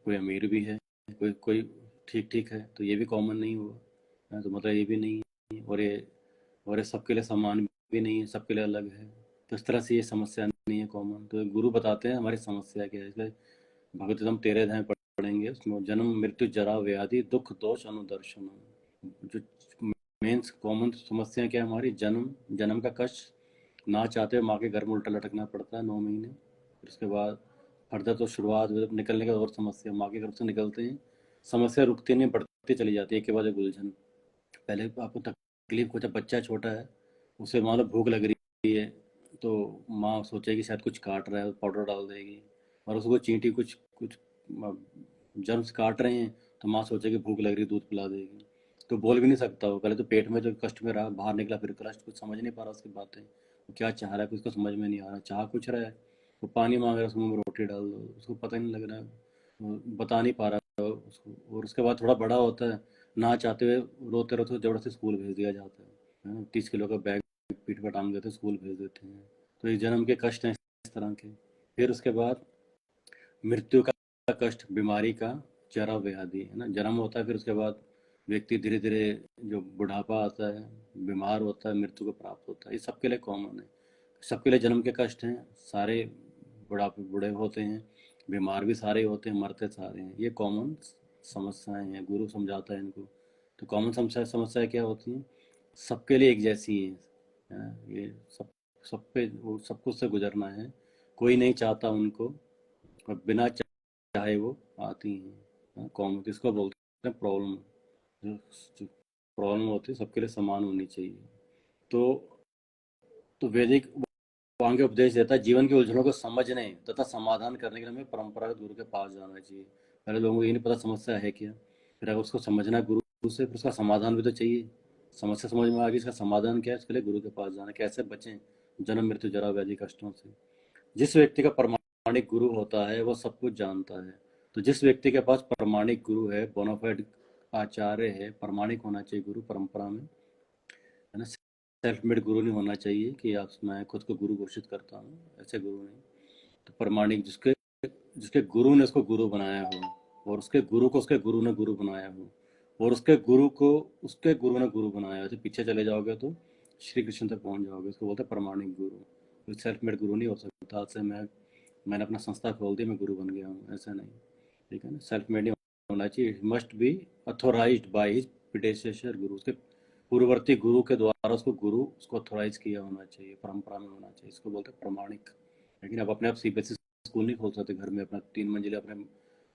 कोई अमीर भी है, कोई कोई ठीक ठीक है, तो ये भी कॉमन नहीं हुआ, तो मतलब ये भी नहीं है, और ये सबके लिए समान भी नहीं है, सबके लिए अलग है। तो इस तरह से ये समस्या नहीं है कॉमन। तो गुरु बताते हैं हमारी समस्या क्या है। इसलिए भगवतम 13 अध्याय पढ़ेंगे, उसमें जन्म मृत्यु जरा व्याधि दुख दोष अनुदर्शन, जो मेन कॉमन समस्या क्या है हमारी? जन्म का कष्ट, ना चाहते हुए माँ के घर में उल्टा लटकना पड़ता है 9 महीने। फिर उसके बाद फर्दर तो शुरुआत निकलने का और समस्या, माँ के घर से निकलते हैं, समस्या रुकती नहीं, बढ़ती चली जाती है, एक के बाद एक उलझन। पहले आपको तकलीफ को, जब बच्चा छोटा है उसे मान लो भूख लग रही है, तो माँ सोचेगी शायद कुछ काट रहा है, पाउडर डाल देगी, और उसको चींटी कुछ कुछ जर्म्स काट रहे हैं, तो माँ सोचेगी भूख लग रही है, दूध पिला देगी। तो बोल भी नहीं सकता वो, पहले तो पेट में जो कष्ट में रहा, बाहर निकला फिर कष्ट, कुछ समझ नहीं पा रहा उसकी बातें, वो क्या चाह रहा है कुछ को समझ में नहीं आ रहा, चाह कुछ रहा है, वो पानी मांग रहा है, उसके मुंह में रोटी डाल दो, उसको पता ही नहीं लग रहा है, वो बता नहीं पा रहा है उसको। और उसके बाद थोड़ा बड़ा होता है, ना चाहते हुए रोते रोते जबरदस्ती स्कूल भेज दिया जाता है ना, 30 किलो का बैग पीठ पर टांग देते, स्कूल भेज देते हैं। तो ये जन्म के कष्ट हैं इस तरह के। फिर उसके बाद मृत्यु का कष्ट, बीमारी का जरा व्याधि है ना, जन्म होता है, फिर उसके बाद व्यक्ति धीरे धीरे जो बुढ़ापा आता है, बीमार होता है, मृत्यु को प्राप्त होता है। ये सबके लिए कॉमन है, सबके लिए जन्म के कष्ट हैं, सारे बुढ़ापे बूढ़े होते हैं, बीमार भी सारे होते हैं, मरते सारे हैं। ये कॉमन समस्याएं हैं, गुरु समझाता है इनको। तो कॉमन समस्याएं क्या होती हैं? सबके लिए एक जैसी हैं, है ना? ये सब पे वो सब कुछ से गुजरना है, कोई नहीं चाहता उनको, और बिना चाहे वो आती हैं। कॉमन इसको बोलते हैं प्रॉब्लम। जो प्रॉब्लम होती है सबके लिए समान होनी चाहिए। तो तो वैदिक वांग्य उपदेश देता है जीवन की उलझनों को समझने तथा समाधान करने के लिए हमें परंपरागत गुरु के पास जाना चाहिए। पहले लोगों को ये नहीं पता समस्या है क्या, फिर अगर उसको समझना है गुरु से, फिर उसका समाधान भी तो चाहिए। समस्या समझ में आ गई, इसका समाधान क्या है, इसके लिए गुरु के पास जाना, कैसे बचें जन्म मृत्यु जरा व्याधि कष्टों से। जिस व्यक्ति का प्रामाणिक गुरु होता है वो सब कुछ जानता है। तो जिस व्यक्ति के पास प्रामाणिक गुरु है, बोनाफाइड आचार्य है, प्रामाणिक होना चाहिए गुरु परंपरा में, है ना। सेल्फ मेड गुरु नहीं होना चाहिए कि आप मैं खुद को गुरु घोषित करता हूँ, ऐसे गुरु नहीं। तो प्रामाणिक जिसके जिसके गुरु ने उसको गुरु बनाया हो, और उसके गुरु को उसके गुरु ने गुरु बनाया हो, और उसके गुरु को उसके गुरु ने गुरु बनाया हो। तो पीछे चले जाओगे तो श्री कृष्ण तक पहुंच जाओगे। उसको बोलते हैं प्रामाणिक गुरु। कोई सेल्फ मेड गुरु नहीं हो सकता। आज से मैंने अपना संस्था खोल दी, मैं गुरु बन गया हूँ, ऐसा नहीं। ठीक है ना, सेल्फ मेड नहीं होना चाहिए। It must be authorised by his predecessor guru. उसके पूर्ववर्ती गुरु के द्वारा उसको अथोराइज किया होना चाहिए, परंपरा में होना चाहिए। इसको बोलते हैं प्रामाणिक। लेकिन अब अपने आप सीबीएसई स्कूल नहीं खोल सकते घर में, अपना 3 मंजिला अपने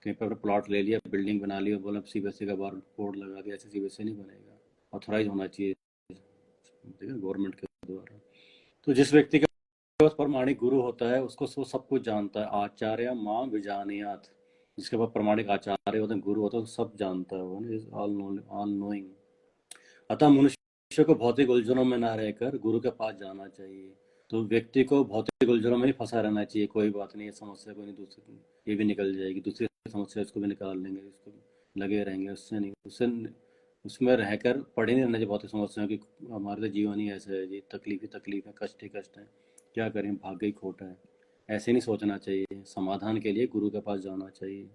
कहीं पर प्लॉट ले लिया, बिल्डिंग बना ली और बोला सीबीएसई का बार बोर्ड लगा दिया। ऐसे सीबीएसई नहीं बनेगा, ऑथोराइज होना चाहिए, ठीक है, गवर्नमेंट के द्वारा। तो जिस व्यक्ति के पास प्रामाणिक गुरु होता है उसको वो सब कुछ जानता है। आचार्य माँ विजानियात। जिसके पास प्रामाणिक आचार्य होते हैं, गुरु होता है, सब जानता है वो, ऑल नोइंग। अतः मनुष्य को भौतिक उलझनों में न रहकर गुरु के पास जाना चाहिए। तो व्यक्ति को भौतिक उलझनों में ही फंसा रहना चाहिए। कोई बात नहीं, ये समस्या कोई नहीं, दूसरी ये भी निकल जाएगी, दूसरी समस्या इसको भी निकाल लेंगे, इसको लगे रहेंगे, उससे नहीं, उससे उसमें रहकर पड़े नहीं रहना चाहिए भौतिक समस्याओं की। हमारे तो जीवन ही ऐसा है जी, तकलीफ ही तकलीफ है, कष्ट ही कष्ट है, क्या करें, भाग्य ही खोटा है। ऐसे नहीं सोचना चाहिए। समाधान के लिए गुरु के पास जाना चाहिए।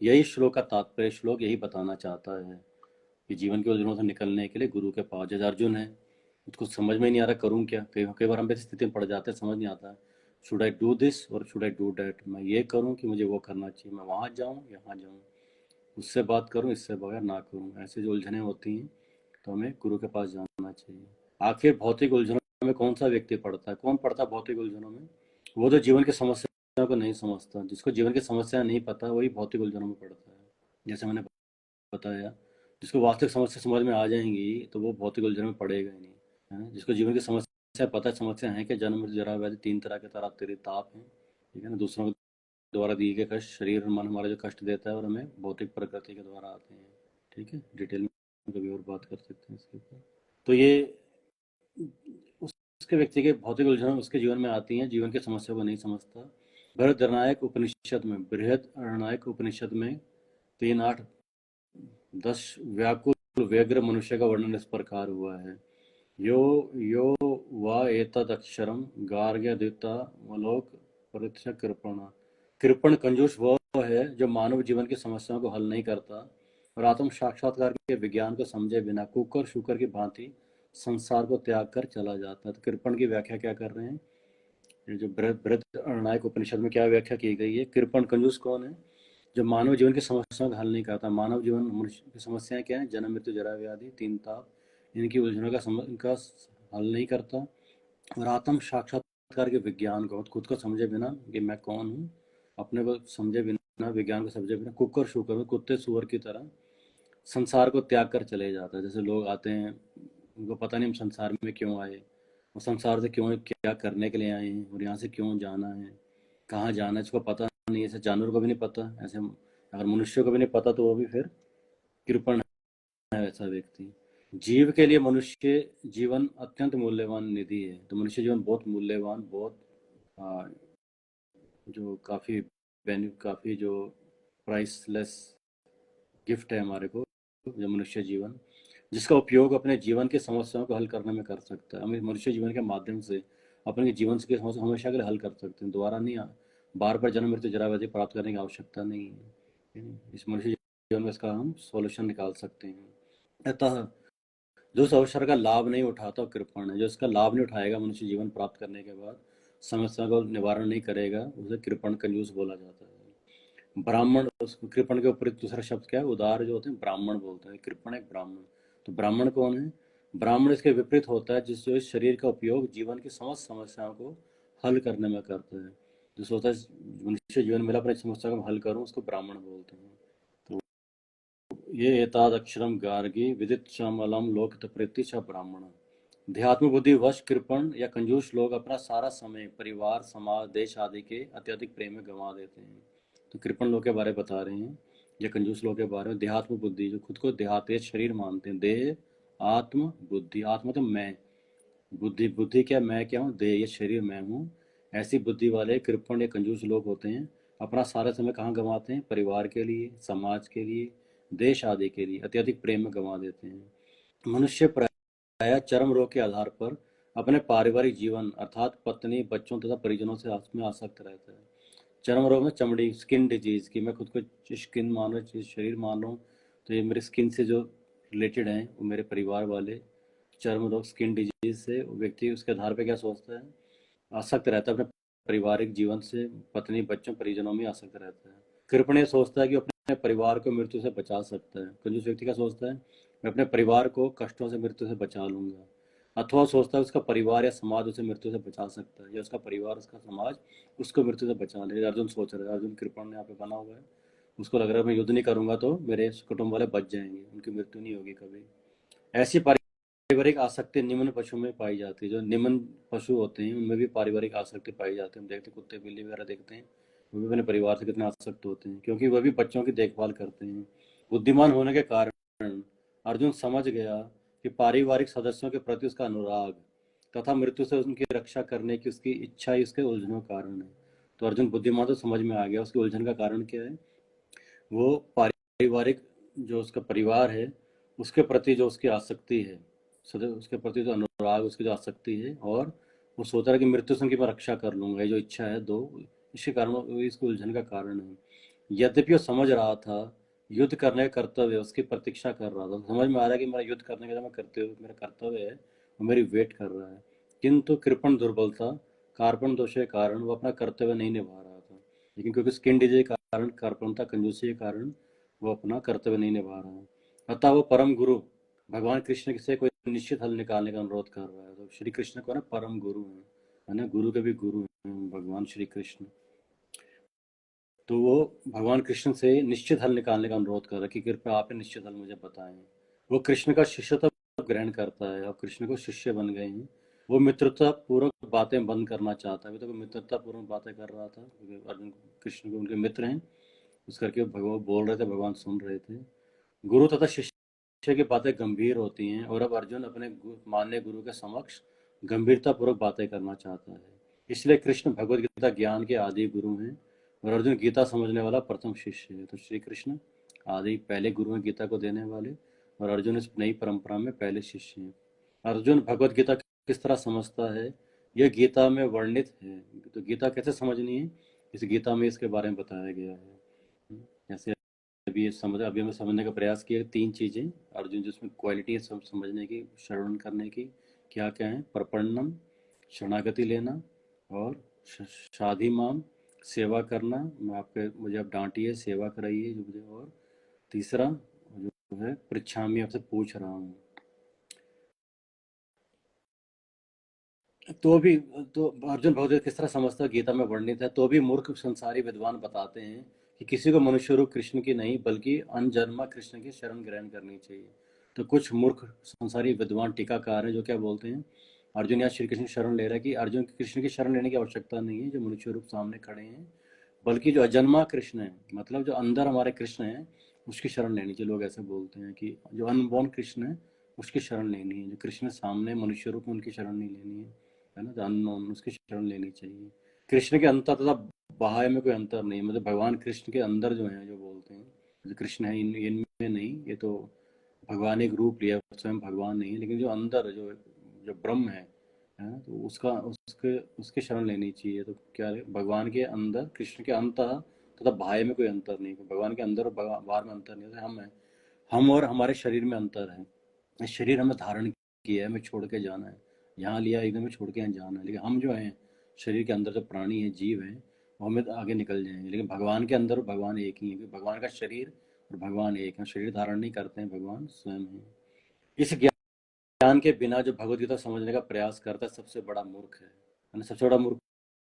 यही श्लोक का तात्पर्य, श्लोक यही बताना चाहता है कि जीवन के उलझनों से निकलने के लिए गुरु के पास। जैसे अर्जुन है, उसको समझ में नहीं आ रहा करूं क्या। कई बार हम ऐसी स्थिति में पड़ जाते हैं, समझ नहीं आता, शुड आई डू दिस और शुड आई डू डैट। मैं ये करूं कि मुझे वो करना चाहिए, मैं वहां जाऊं यहाँ जाऊं, उससे बात करूं इससे बगैर ना करूं। ऐसे जो उलझने होती हैं तो हमें गुरु के पास जाना चाहिए। आखिर भौतिक उलझनों में कौन सा व्यक्ति पड़ता है, कौन पड़ता है भौतिक उलझनों में? वो तो जीवन की समस्याओं को नहीं समझता। जिसको जीवन की समस्या नहीं पता वही भौतिक उलझनों में पड़ता है। जैसे मैंने बताया, जिसको वास्तविक समस्या समझ में आ जाएंगी तो वो भौतिक उलझन में पड़ेगा ही नहीं, है ना। जिसको जीवन की समस्या पता है, समस्या है कि जन्म मृत्यु जरा व्याधि 3 तरह के तेरे ताप हैं, ठीक है ना। दूसरों के द्वारा दिए गए कष्ट, शरीर और मन हमारा जो कष्ट देता है, और हमें भौतिक प्रकृति के द्वारा आते हैं। ठीक है, डिटेल में कभी और बात कर सकते हैं इसके ऊपर। तो ये उसके व्यक्ति के भौतिक उलझन उसके जीवन में आती हैं, जीवन की समस्या को नहीं समझता। बृहद अरणायक उपनिषद में 3:8-10 व्याकुल व्यग्र मनुष्य का वर्णन इस प्रकार हुआ है। यो यो वा एतद अक्षरम गार्ग्यदिता वलोक परित्य कृपणा। कृपण कंजूस वो है जो मानव जीवन की समस्याओं को हल नहीं करता और आत्म साक्षात्कार के विज्ञान को समझे बिना कुकर शुकर की भांति संसार को त्याग कर चला जाता है। तो कृपण की व्याख्या क्या कर रहे हैं, ये जो बृहद अरण्यक उपनिषद में क्या व्याख्या की गई है? कृपण कंजूस कौन है? जो मानव जीवन की समस्याओं का हल नहीं करता। मानव जीवन मनुष्य की समस्याएं क्या है? जन्म मृत्यु जरा व्याधि 3 ताप। इनकी उलझनों का इनका हल नहीं करता और आत्म साक्षात्कार के विज्ञान को खुद को समझे बिना कि मैं कौन हूँ, अपने को समझे बिना, विज्ञान को समझे बिना कुकर शुकर में कुत्ते सुअर की तरह संसार को त्याग कर चले जाता है। जैसे लोग आते हैं, उनको पता नहीं हम संसार में क्यों आए, और संसार से क्यों, क्या करने के लिए आए हैं, और यहाँ से क्यों जाना है, कहाँ जाना है, इसको पता नहीं। ऐसे जानवर को भी नहीं पता, ऐसे अगर मनुष्य को भी नहीं पता तो वो भी फिर कृपण है ऐसा व्यक्ति। जीव के लिए मनुष्य जीवन अत्यंत मूल्यवान निधि है। तो मनुष्य जीवन बहुत मूल्यवान, बहुत जो काफ़ी जो प्राइसलेस गिफ्ट है हमारे को, जो मनुष्य जीवन, जिसका उपयोग अपने जीवन की समस्याओं को हल करने में कर सकता है। हम मनुष्य जीवन के माध्यम से अपने जीवन की समस्या हमेशा के लिए हल कर सकते हैं। दोबारा नहीं, बार बार जन्म मृत्यु जरा व्याधि प्राप्त करने की आवश्यकता नहीं है। इस मनुष्य जीवन में इसका हम सॉल्यूशन निकाल सकते हैं। अतः जो उस अवसर का लाभ नहीं उठाता कृपण है। जो इसका लाभ नहीं उठाएगा मनुष्य जीवन प्राप्त करने के बाद, समस्या को निवारण नहीं करेगा, उसे कृपण कंजूस बोला जाता है। ब्राह्मण, कृपण के ऊपर दूसरा शब्द क्या है? उदार जो होते हैं ब्राह्मण बोलते हैं। कृपण एक ब्राह्मण। तो ब्राह्मण कौन है? ब्राह्मण इसके विपरीत होता है, जो इस शरीर का उपयोग जीवन की समस्त समस्याओं को हल करने में करता है। जो सोचता है मनुष्य जीवन मिला अपनी समस्या को हल करूं, उसको ब्राह्मण बोलते हैं। तो ये एतादक्षरम गार्गी विदित श्यामलम लोक प्रीति च ब्राह्मण। देहात्म बुद्धि वश कृपण या कंजूस लोग अपना सारा समय परिवार, समाज, देश आदि के अत्यधिक प्रेम में गंवा देते हैं। तो कृपण लोग के बारे में बता रहे हैं या कंजूस लोग के बारे में। देहात्म बुद्धि, जो खुद को देहात शरीर मानते हैं। देह आत्म बुद्धि, आत्मा तो मैं, बुद्धि, बुद्धि क्या, मैं क्या हूँ, देह ये शरीर मैं हूँ। ऐसी बुद्धि वाले कृपण या कंजूस लोग होते हैं, अपना सारा समय कहाँ गंवाते हैं? परिवार के लिए, समाज के लिए, देश आदि के लिए अत्यधिक प्रेम में गंवा देते हैं। मनुष्य प्रायः चरम रोग के आधार पर अपने पारिवारिक जीवन अर्थात पत्नी, बच्चों तथा परिजनों से में आसक्त रहता है। चर्म रोग में चमड़ी, स्किन डिजीज की मैं खुद को स्किन मान रहा हूँ, शरीर मान रहा हूँ, तो ये मेरे स्किन से जो रिलेटेड हैं वो मेरे परिवार वाले। चर्म रोग, स्किन डिजीज से व्यक्ति उसके आधार पर क्या सोचता है? आसक्त रहता है अपने पारिवारिक जीवन से, पत्नी, बच्चों, परिजनों में आसक्त रहता है। कृपण ये सोचता है कि अपने परिवार को मृत्यु से बचा सकता है। कंजूस व्यक्ति क्या सोचता है? मैं अपने परिवार को कष्टों से, मृत्यु से बचा लूंगा। अथवा सोचता है उसका परिवार या समाज उसे मृत्यु से बचा सकता है, या उसका परिवार, उसका समाज उसको मृत्यु से बचा ले। अर्जुन सोच रहा है, अर्जुन कृपण ने यहाँ पे बना हुआ है, उसको लग रहा है मैं युद्ध नहीं करूंगा तो मेरे कुटुंब वाले बच जाएंगे, उनकी मृत्यु नहीं होगी कभी। ऐसी पारिवारिक आसक्ति निम्न पशु में पाई जाती है। जो निम्न पशु होते हैं उनमें भी पारिवारिक आसक्ति पाई जाती है। हम देखते कुत्ते, बिल्ली वगैरह देखते हैं, वो भी अपने परिवार से कितने आसक्त होते हैं, क्योंकि वह भी बच्चों की देखभाल करते हैं। बुद्धिमान होने के कारण अर्जुन समझ गया कि पारिवारिक सदस्यों के प्रति उसका अनुराग तथा मृत्यु से उनकी रक्षा करने की उसकी इच्छा ही उसके उलझनों का कारण है। तो अर्जुन बुद्धिमान तो समझ में आ गया, उसकी उलझन का कारण क्या है? वो पारिवारिक, जो उसका परिवार है उसके प्रति जो उसकी आसक्ति है, उसके प्रति जो अनुराग, उसकी जो आसक्ति है, और वो सोच रहा है कि मृत्यु से उनकी मैं रक्षा कर लूंगा, ये जो इच्छा है दो, इसके कारण इसको उलझन का कारण है। यद्यपि वो समझ रहा था युद्ध करने का कर्तव्य, उसकी प्रतीक्षा कर रहा था, समझ में आ रहा है कि मेरा युद्ध करने का जो मैं मेरा कर्तव्य है वो मेरी वेट कर रहा है, किंतु कृपण दुर्बलता, कार्पण दोष के कारण वो अपना कर्तव्य नहीं निभा रहा था। लेकिन क्योंकि स्किन डिजीज के कारण, कार्पणता, कंजूसी के कारण वो अपना कर्तव्य नहीं निभा रहा है। अतः वो परम गुरु भगवान कृष्ण से कोई निश्चित हल निकालने का अनुरोध कर रहा है। तो श्री कृष्ण को ना परम गुरु है ना, गुरु के भी गुरु हैं भगवान श्री कृष्ण। तो वो भगवान कृष्ण से निश्चित हल निकालने का अनुरोध कर रहा है कि कृपया आप निश्चित हल मुझे बताएं। वो कृष्ण का शिष्यत्व ग्रहण करता है और कृष्ण को शिष्य बन गए हैं। वो मित्रता पूर्वक बातें बंद करना चाहता है। अभी तो मित्रता पूर्वक बातें कर रहा था क्योंकि अर्जुन कृष्ण को उनके मित्र हैं, उस करके भगवान बोल रहे थे, भगवान सुन रहे थे। गुरु तथा शिष्य की बातें गंभीर होती हैं और अब अर्जुन अपने मान्य गुरु के समक्ष गंभीरता पूर्वक बातें करना चाहता है। इसलिए कृष्ण भगवद गीता ज्ञान के आदि गुरु हैं और अर्जुन गीता समझने वाला प्रथम शिष्य है। तो श्री कृष्ण आदि पहले गुरु हैं गीता को देने वाले, और अर्जुन इस नई परंपरा में पहले शिष्य हैं। अर्जुन भगवद गीता किस तरह समझता है यह गीता में वर्णित है। तो गीता कैसे समझनी है इस गीता में इसके बारे में बताया गया है। जैसे अभी हमें समझने का प्रयास किया, तीन चीजें अर्जुन जिसमें क्वालिटी है सब समझने की, श्रवण करने की, क्या क्या है? प्रपन्नम, शरणागति लेना, और शादी माम, सेवा करना, मुझे आप डांटिए, सेवा कराइए जो मुझे, और तीसरा जो है पृच्छामी, आपसे पूछ रहा हूँ। तो भी तो अर्जुन भगवत किस तरह समझता है गीता में वर्णित है। तो भी मूर्ख संसारी विद्वान बताते हैं कि किसी को मनुष्य रूप कृष्ण की नहीं बल्कि अनजन्मा कृष्ण की शरण ग्रहण करनी चाहिए। तो कुछ मूर्ख संसारी विद्वान टीकाकार हैं जो क्या बोलते हैं, अर्जुन यहाँ श्री कृष्ण की शरण ले रहा है कि अर्जुन कृष्ण की शरण लेने की आवश्यकता नहीं है जो मनुष्य रूप सामने खड़े हैं, बल्कि जो अजन्मा कृष्ण है, मतलब जो अंदर हमारे कृष्ण है उसकी शरण लेनी चाहिए। लोग ऐसे बोलते हैं कि जो अनबोर्न कृष्ण है उसकी शरण लेनी है, जो कृष्ण सामने मनुष्य रूप में उनकी शरण नहीं लेनी है ना, तो अननोन उसकी शरण लेनी चाहिए। कृष्ण के अंतर तथा बाह्य में कोई अंतर नहीं, मतलब भगवान कृष्ण के अंदर जो है, जो बोलते हैं जो कृष्ण है इनमें नहीं, ये तो भगवान एक रूप लिया, स्वयं भगवान नहीं है, लेकिन जो अंदर जो जो ब्रह्म है ना, तो उसका उसके उसकी शरण लेनी चाहिए। तो क्या है, भगवान के अंदर, कृष्ण के अंत तथा बाह्य में कोई अंतर नहीं, भगवान के अंदर और बाहर में अंतर नहीं है। हम है, हम और हमारे शरीर में अंतर है। शरीर हमें धारण किया है, हमें छोड़ के जाना है, यहाँ लिया एकदम छोड़ के यहाँ जाना है, लेकिन हम जो हैं शरीर के अंदर जो प्राणी है, जीव है, वो हमें आगे निकल जाएंगे। लेकिन भगवान के अंदर भगवान एक ही है, क्योंकि भगवान का शरीर और भगवान एक है। शरीर धारण नहीं करते हैं, भगवान स्वयं है। इस ज्ञान के बिना जो भगवदगीता समझने का प्रयास करता है सबसे बड़ा मूर्ख है। सबसे बड़ा मूर्ख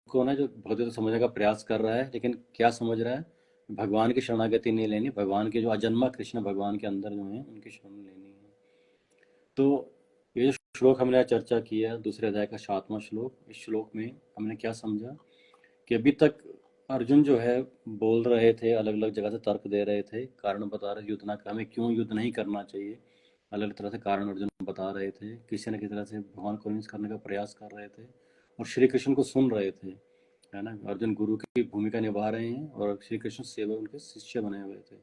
कौन है? जो भगवदगीता समझने का प्रयास कर रहा है लेकिन क्या समझ रहा है, भगवान की शरणागति नहीं लेनी, भगवान के जो अजन्मा कृष्ण भगवान के अंदर जो है उनकी शरण लेनी है। तो ये जो श्लोक हमने आज चर्चा किया, दूसरे अध्याय का 7वां श्लोक। इस श्लोक में हमने क्या समझा कि अभी तक अर्जुन जो है बोल रहे थे, अलग अलग जगह से तर्क दे रहे थे, कारण बता रहे युद्ध ना, हमें क्यों युद्ध नहीं करना चाहिए, अलग अलग तरह से कारण अर्जुन बता रहे थे, किसी न किसी तरह से भगवान को कन्विंस करने का प्रयास कर रहे थे और श्री कृष्ण को सुन रहे थे, है ना। अर्जुन गुरु की भूमिका निभा रहे हैं और श्री कृष्ण सेवक उनके शिष्य बने हुए थे।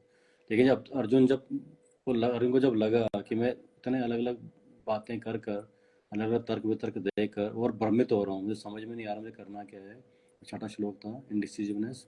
लेकिन जब अर्जुन को जब लगा कि मैं इतने अलग अलग बातें कर कर, अलग अलग तर्क वितर्क देकर और भ्रमित हो रहा हूँ, मुझे समझ में नहीं आ रहा मुझे करना क्या है, 6वां श्लोक था इंडिसिजिवनेस।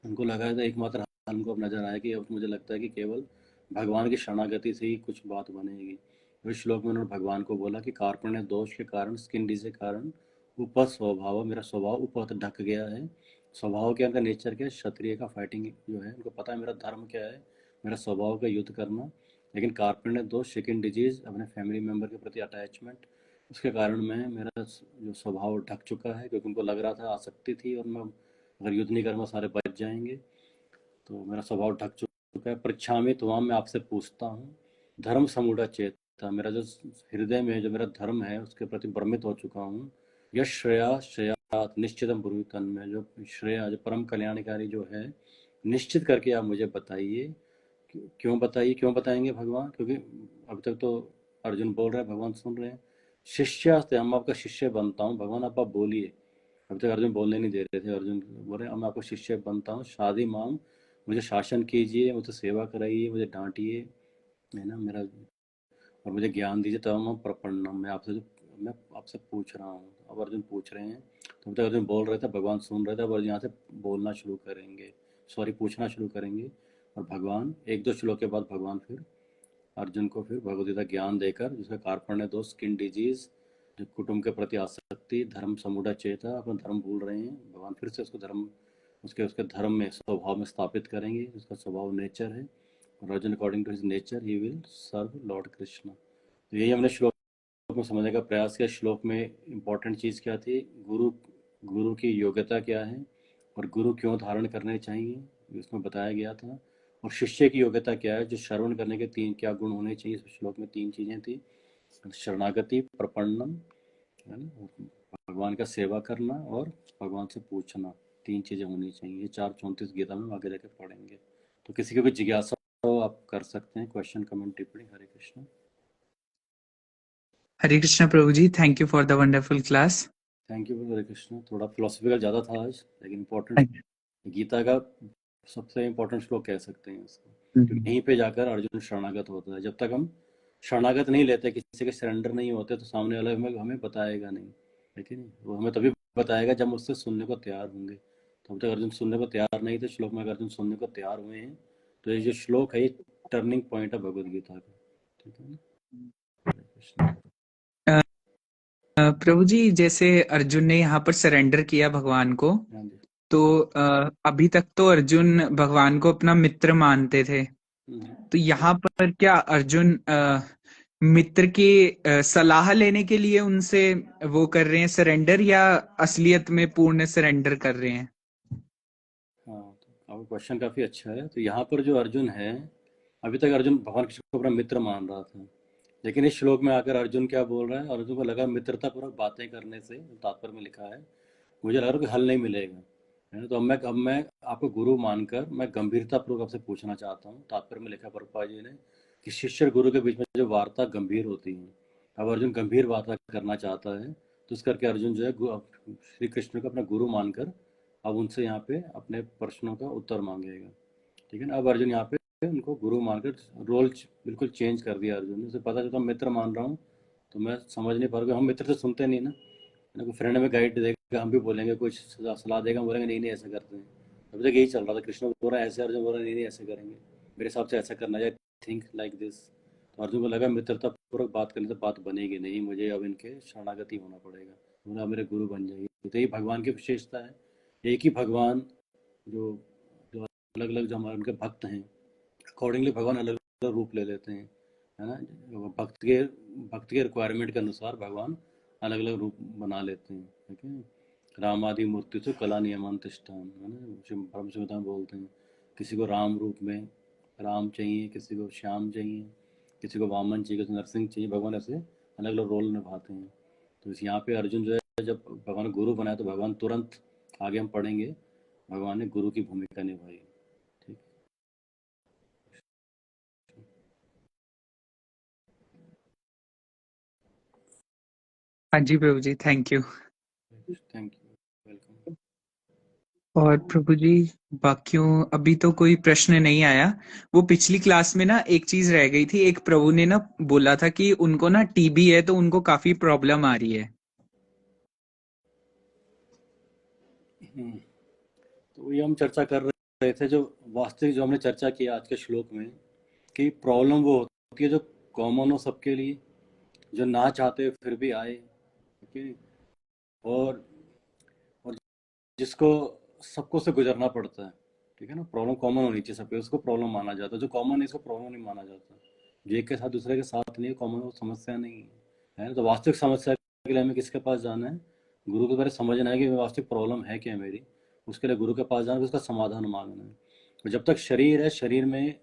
उनको लगा था एकमात्र हल उनको अब नजर आया कि अब मुझे लगता है कि केवल भगवान की शरणागति से ही कुछ बात बनेगी। इस श्लोक में उन्होंने भगवान को बोला कि कार्पण्य दोष के कारण, स्किन डिजीज के कारण उपत स्वभाव, मेरा स्वभाव उपत ढक गया है। स्वभाव के अंदर नेचर क्या है, क्षत्रिय का फाइटिंग जो है, उनको पता है मेरा धर्म क्या है, मेरा स्वभाव का युद्ध करना। लेकिन कार्पण्य दोष, स्किन डिजीज, अपने फैमिली मेम्बर के प्रति अटैचमेंट, उसके कारण मैं मेरा जो स्वभाव ढक चुका है, क्योंकि उनको लग रहा था आसक्ति थी और मैं अगर युद्ध नहीं करूँगा सारे बच जाएंगे, तो मेरा स्वभाव ढक चुका है। परीक्षा में तो मैं आपसे पूछता हूँ, धर्म समूढ़ चेता, मेरा जो हृदय में जो मेरा धर्म है उसके प्रति भ्रमित हो चुका हूँ। यश श्रेया श्रेयात निश्चितम ब्रूहितन में, जो श्रेया जो परम कल्याणकारी जो है, निश्चित करके आप मुझे बताइए। क्यों बताइए, क्यों बताएंगे भगवान, क्योंकि अभी तक तो अर्जुन बोल रहे हैं, भगवान सुन रहे हैं। शिष्यास्ते, हम आपका शिष्य बनता हूँ भगवान, आप बोलिए। अभी तक अर्जुन बोलने नहीं दे रहे थे, अर्जुन बोल रहे हैं मैं आपको शिष्य बनता हूँ, शादी मांग, मुझे शासन कीजिए, मुझे सेवा कराइए, मुझे डांटिए, है ना, मेरा और मुझे ज्ञान दीजिए, तब हम प्रपन्नम, मैं आपसे पूछ रहा हूँ। अब अर्जुन पूछ रहे हैं, तो अभी तक अर्जुन बोल रहे थे, भगवान सुन रहे थे, अब अर्जुन यहाँ से बोलना शुरू करेंगे, पूछना शुरू करेंगे। और भगवान 1-2 श्लोक के बाद भगवान फिर अर्जुन को फिर भगवदगीता ज्ञान देकर, जिसका कार्पण्य दोष, स्किन डिजीज, जो कुटुंब के प्रति आसक्ति, धर्म समूढ़ चेता, अपना धर्म भूल रहे हैं, भगवान फिर से उसको धर्म, उसके धर्म में, स्वभाव में स्थापित करेंगे। उसका स्वभाव नेचर है, और Arjun according to his nature he will serve lord Krishna. तो यही हमने श्लोक में समझने का प्रयास किया। श्लोक में इम्पोर्टेंट चीज़ क्या थी, गुरु की योग्यता क्या है और गुरु क्यों धारण करने चाहिए, इसमें बताया गया था। और शिष्य की योग्यता क्या है, जो श्रवण करने के 3 क्या गुण होने चाहिए। इस श्लोक में 3 चीज़ें थी, शरणागति, प्रपन्नम, है ना, भगवान का सेवा करना और भगवान से पूछना, 3 चीज़ें होनी चाहिए। ये 4:34 गीता में आगे जाके पढ़ेंगे। तो किसी को भी जिज्ञासा हो आप कर सकते हैं, क्वेश्चन, कमेंट, टिप्पणी। हरे कृष्ण। हरे कृष्णा प्रभु जी, thank you for the wonderful class. Thank you. Hare Krishna. थोड़ा फिलोसफिकल ज़्यादा था आज, लेकिन इम्पोर्टेंट, गीता का सबसे इम्पोर्टेंट श्लोक कह सकते हैं इसको, क्योंकि यहीं पे जाकर अर्जुन शरणागत होता है। जब तक हम शरणागत नहीं लेते, किसी के सरेंडर नहीं होते, तो सामने वाला हमें बताएगा नहीं, लेकिन वो हमें तभी बताएगा जब उससे सुनने को तैयार होंगे। तो अब तक अर्जुन सुनने को तैयार नहीं थे, श्लोक में अगर अर्जुन सुनने को तैयार हुए हैं, तो ये जो श्लोक है ये टर्निंग पॉइंट है भगवद गीता का। ठीक है ना। हरे कृष्ण। प्रभु जी, जैसे अर्जुन ने यहाँ पर सरेंडर किया भगवान को, हाँ जी। तो अभी तक तो अर्जुन भगवान को अपना मित्र मानते थे, तो यहाँ पर क्या अर्जुन मित्र की सलाह लेने के लिए उनसे वो कर रहे हैं सरेंडर, या असलियत में पूर्ण सरेंडर कर रहे हैं? हाँ, तो आपका क्वेश्चन काफ़ी अच्छा है। तो यहाँ पर जो अर्जुन है, अभी तक अर्जुन भगवान कृष्ण को अपना मित्र मान रहा था, लेकिन इस श्लोक में आकर अर्जुन क्या बोल रहा है, अर्जुन को लगा मित्रता पूर्वक बातें करने से, तात्पर्य में लिखा है, मुझे लग रहा है कि हल नहीं मिलेगा, है ना। तो अब मैं आपको गुरु मानकर मैं गंभीरता पूर्वक आपसे पूछना चाहता हूँ। तात्पर्य में लिखा प्रभुपाद जी ने कि शिष्य और गुरु के बीच में जो वार्ता गंभीर होती है, अब अर्जुन गंभीर वार्ता करना चाहता है, तो इस करके अर्जुन जो है श्री कृष्ण को अपना गुरु मानकर अब उनसे यहाँ पे अपने प्रश्नों का उत्तर मांगेगा। ठीक है ना। अब अर्जुन यहाँ पे उनको गुरु मानकर रोल बिल्कुल चेंज कर दिया अर्जुन ने। उसे पता चलता मित्र मान रहा हूँ, तो मैं समझ नहीं पा रहा, हम मित्र से सुनते नहीं ना, कोई फ्रेंड में गाइड देगा हम भी बोलेंगे, कुछ सलाह देगा हम बोलेंगे नहीं नहीं ऐसा करते हैं। अभी तक यही चल रहा था, कृष्ण बोल रहा है ऐसे, अर्जुन बोल रहा है नहीं नहीं ऐसे करेंगे, मेरे हिसाब से ऐसा करना चाहिए, थिंक लाइक दिस। तो अर्जुन को लगा मित्रता पूर्वक बात करने से बात बनेगी नहीं, मुझे अब इनके शरणागति होना पड़ेगा, उन्हें मेरे गुरु बन जाएगी। तो ये भगवान की विशेषता है, एक ही भगवान जो जो अलग अलग जो हमारे उनके भक्त हैं, अकॉर्डिंगली भगवान अलग अलग रूप ले लेते हैं, है ना। भक्त के रिक्वायरमेंट के अनुसार भगवान अलग अलग रूप बना लेते हैं। ठीक है। रामादि मूर्ति से कला नियमांतिष्ठान, है ना, ब्रह्म संहिता में बोलते हैं, किसी को राम रूप में राम चाहिए, किसी को श्याम चाहिए, किसी को वामन चाहिए, किसी को नरसिंह चाहिए, भगवान ऐसे अलग अलग रोल निभाते हैं। तो इस यहाँ पे अर्जुन जो है जब भगवान गुरु बनाया तो भगवान तुरंत, आगे हम पढ़ेंगे, भगवान ने गुरु की भूमिका निभाई। ठीक। हाँ जी प्रभु जी, thank you. Thank you, welcome. और प्रभु जी, बाकियों अभी तो कोई प्रश्न नहीं आया। वो पिछली क्लास में ना एक चीज रह गई थी, एक प्रभु ने ना बोला था कि उनको ना टीबी है, तो उनको काफी प्रॉब्लम आ रही है। तो ये हम चर्चा कर रहे थे, जो वास्तविक जो हमने चर्चा किया आज के श्लोक में, कि प्रॉब्लम वो होती है जो कॉमन हो सबके लिए, जो ना चाहते फिर भी आए, ठीक है, और और जिसको सबको से गुजरना पड़ता है। ठीक है ना, प्रॉब्लम कॉमन होनी चाहिए सबके, उसको प्रॉब्लम माना जाता है। जो कॉमन है इसको प्रॉब्लम नहीं माना जाता। जो एक के साथ दूसरे के साथ नहीं है, कॉमन, वो समस्या नहीं है ना। तो वास्तविक समस्या के लिए हमें किसके पास जाना है? गुरु के बारे में समझना है कि वास्तविक प्रॉब्लम है क्या मेरी। उसके लिए गुरु के पास जाना है, उसका समाधान मांगना है। और जब तक शरीर है, शरीर में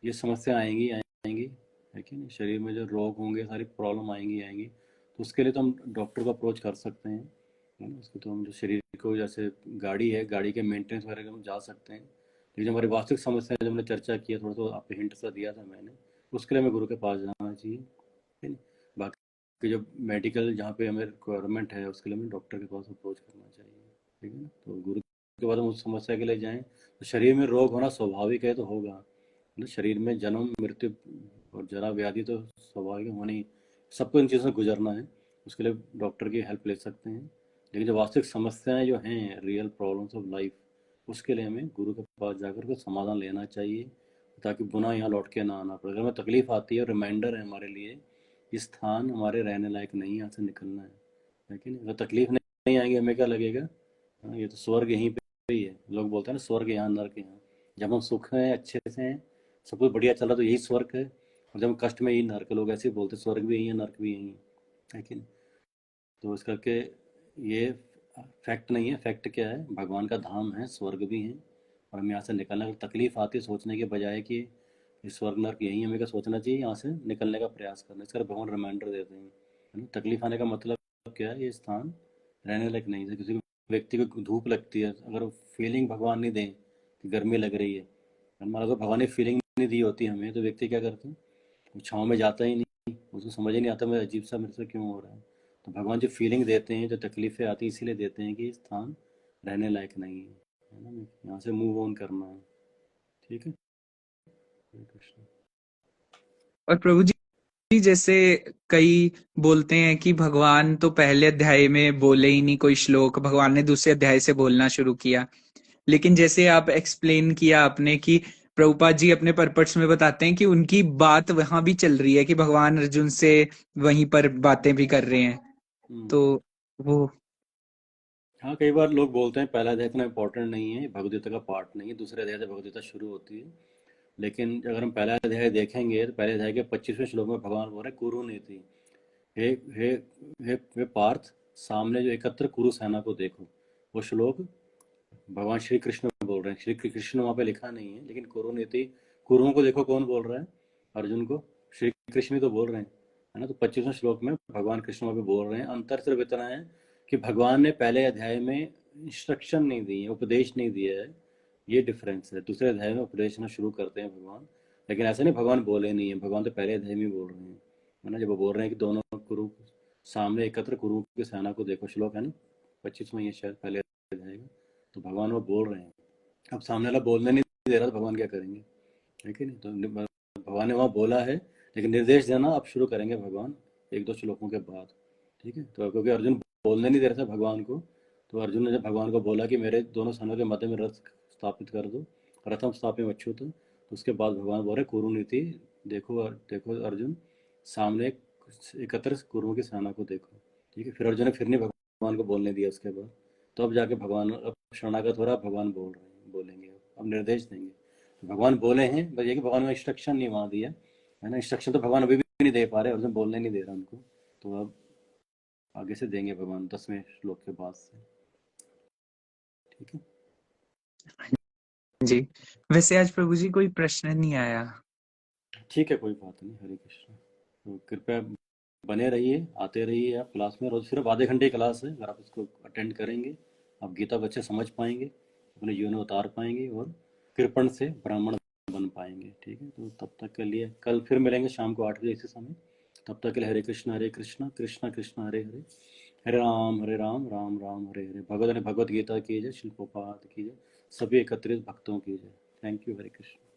ये समस्या आएंगी आएंगी, है कि नहीं। शरीर में जो रोग होंगे, सारी प्रॉब्लम आएंगी आएंगी। तो उसके लिए तो हम डॉक्टर को अप्रोच कर सकते हैं, है ना। उसको तो हम जो शरीर को, जैसे गाड़ी है, गाड़ी के मेंटेनेंस वगैरह हम जा सकते हैं। लेकिन जो हमारी वास्तविक समस्या है, जो हमने चर्चा किया, थोड़ा तो आपको हिंट सा दिया था मैंने, उसके लिए हमें गुरु के पास जाना चाहिए, है ना। बाकी जो मेडिकल जहाँ पे हमें रिक्वायरमेंट है, उसके लिए हमें डॉक्टर के पास अप्रोच करना चाहिए, ठीक है ना। तो गुरु के बाद हम उस समस्या के लिए जाएं। तो शरीर में रोग होना स्वाभाविक है, तो होगा ना। शरीर में जन्म, मृत्यु और जरा व्याधि तो स्वाभाविक होनी, सबको इन चीज़ों से गुजरना है। उसके लिए डॉक्टर की हेल्प ले सकते हैं। लेकिन जो वास्तविक समस्याएं जो हैं, रियल प्रॉब्लम्स ऑफ लाइफ, उसके लिए हमें गुरु के पास जाकर के समाधान लेना चाहिए, ताकि पुनः यहाँ लौट के ना आना पड़े। अगर हमें तकलीफ आती है, रिमाइंडर है हमारे लिए, ये स्थान हमारे रहने लायक नहीं है, यहाँ से निकलना है कि नहीं। अगर तकलीफ नहीं आएगी, हमें क्या लगेगा? हाँ, ये तो स्वर्ग यहीं पे ही है। लोग बोलते हैं ना, स्वर्ग यहाँ, नर्क यहाँ। जब हम सुख हैं, अच्छे से हैं, सब कुछ बढ़िया चल रहा, तो यही स्वर्ग है। और जब हम कष्ट में, यही नर्क। लोग ऐसे ही बोलते हैं, स्वर्ग भी यही है, नर्क भी यही है कि नहीं। तो इस करके ये फैक्ट नहीं है। फैक्ट क्या है? भगवान का धाम है, स्वर्ग भी है। और हमें यहाँ से निकलने की तकलीफ आती है, सोचने के बजाय कि ये स्वर्ग नर्क यही, हमें क्या सोचना चाहिए? यहाँ से निकलने का प्रयास करना। इसका भगवान रिमाइंडर देते हैं, है ना। तकलीफ आने का मतलब क्या है? ये स्थान रहने लायक नहीं है। किसी व्यक्ति को धूप लगती है, अगर फीलिंग भगवान नहीं दें कि गर्मी लग रही है, मान लो भगवान ने फीलिंग नहीं दी होती हमें, तो व्यक्ति क्या करते हैं? वो छाँव में जाता ही नहीं, उसको समझ ही नहीं आता मैं अजीब सा मेरे से क्यों हो रहा है। तो भगवान जो फीलिंग देते हैं, जो तकलीफें आती हैं, इसीलिए देते हैं कि ये स्थान रहने लायक नहीं है ना। यहाँ से मूव ऑन करना है, ठीक है। हरे कृष्ण। और प्रभु जी, जैसे कई बोलते हैं कि भगवान तो पहले अध्याय में बोले ही नहीं कोई श्लोक, भगवान ने दूसरे अध्याय से बोलना शुरू किया। लेकिन जैसे आप एक्सप्लेन किया आपने कि प्रभुपाद जी अपने पर्पस में बताते हैं कि उनकी बात वहां भी चल रही है, कि भगवान अर्जुन से वहीं पर बातें भी कर रहे हैं। हम्म। तो वो हाँ, कई बार लोग बोलते हैं पहला अध्याय इतना इंपॉर्टेंट नहीं है, भगवद्गीता का पार्ट नहीं है, दूसरे अध्याय से भगवद्गीता शुरू होती है। लेकिन अगर हम पहला अध्याय देखेंगे, तो पहले अध्याय के 25वें श्लोक में भगवान बोल रहे हैं, कुरु नीति। हे हे हे पार्थ, सामने जो एकत्र कुरु सेना को देखो। वो श्लोक भगवान श्री कृष्ण बोल रहे हैं। श्री कृष्ण वहाँ पे लिखा नहीं है, लेकिन कुरु नीति, कुरुओं को देखो, कौन बोल रहा है? अर्जुन को श्री कृष्ण ही तो बोल रहे हैं, है ना। तो 25वें श्लोक में भगवान कृष्ण वहाँ पे बोल रहे हैं। अंतर सिर्फ इतना है कि भगवान ने पहले अध्याय में इंस्ट्रक्शन नहीं दी है, उपदेश नहीं दिया है। ये डिफरेंस है। दूसरे अध्याय में उपदेश ना शुरू करते हैं भगवान। लेकिन ऐसा नहीं भगवान बोले नहीं है, भगवान तो पहले अध्याय में बोल रहे हैं, है ना। जब वो बोल रहे हैं कि दोनों कुरु सामने एकत्र, कुरु की सेना को देखो, श्लोक है ना 25वां, ये शायद पहले अध्याय का। तो भगवान वो बोल रहे हैं। अब सामने वाला बोलने नहीं दे रहा, तो भगवान क्या करेंगे? है कि नहीं। तो भगवान ने वहाँ बोला है, लेकिन निर्देश देना अब शुरू करेंगे भगवान एक दो श्लोकों के बाद, ठीक है। तो क्योंकि अर्जुन बोलने नहीं दे रहा था भगवान को, तो अर्जुन ने जब भगवान को बोला कि मेरे दोनों सेनों के मध्य में रथ स्थापित कर दो, रथम स्थापित अच्युत, तो उसके बाद भगवान बोल रहे कुरु नीति देखो। देखो अर्जुन, सामने एकत्र कुरुओं की सेना को देखो, ठीक है। फिर अर्जुन ने फिर नहीं भगवान को बोलने दिया उसके बाद। तो अब जाके भगवान, अब शरणागत हो रहा, भगवान बोल रहे हैं, बोलेंगे, अब निर्देश देंगे। तो भगवान बोले हैं, बस ये कि भगवान ने इंस्ट्रक्शन नहीं वहाँ दिया, है ना। इंस्ट्रक्शन तो भगवान अभी भी नहीं दे पा रहे, अर्जुन बोलने नहीं दे रहा उनको। तो अब आगे से देंगे भगवान 10वें श्लोक के बाद से, ठीक है। जी, वैसे आज प्रभु जी कोई प्रश्न नहीं आया। ठीक है, कोई बात नहीं। हरे कृष्ण। तो कृपया बने रहिए, आते रहिए आप क्लास में। रोज सिर्फ आधे घंटे की क्लास है, अगर आप इसको अटेंड करेंगे आप गीता को अच्छे समझ पाएंगे, अपने जीवन में उतार पाएंगे और कृपण से ब्राह्मण बन पाएंगे। ठीक है, तो तब तक के लिए कल फिर मिलेंगे शाम को 8 बजे इसी समय। तब तक के लिए हरे कृष्णा कृष्णा कृष्णा हरे हरे, हरे राम राम राम हरे हरे। भगवत ने भगवत गीता की जय, शिल प्रभुपाद की जय, सभी एकत्रित भक्तों की जय। Thank you, Hare Krishna.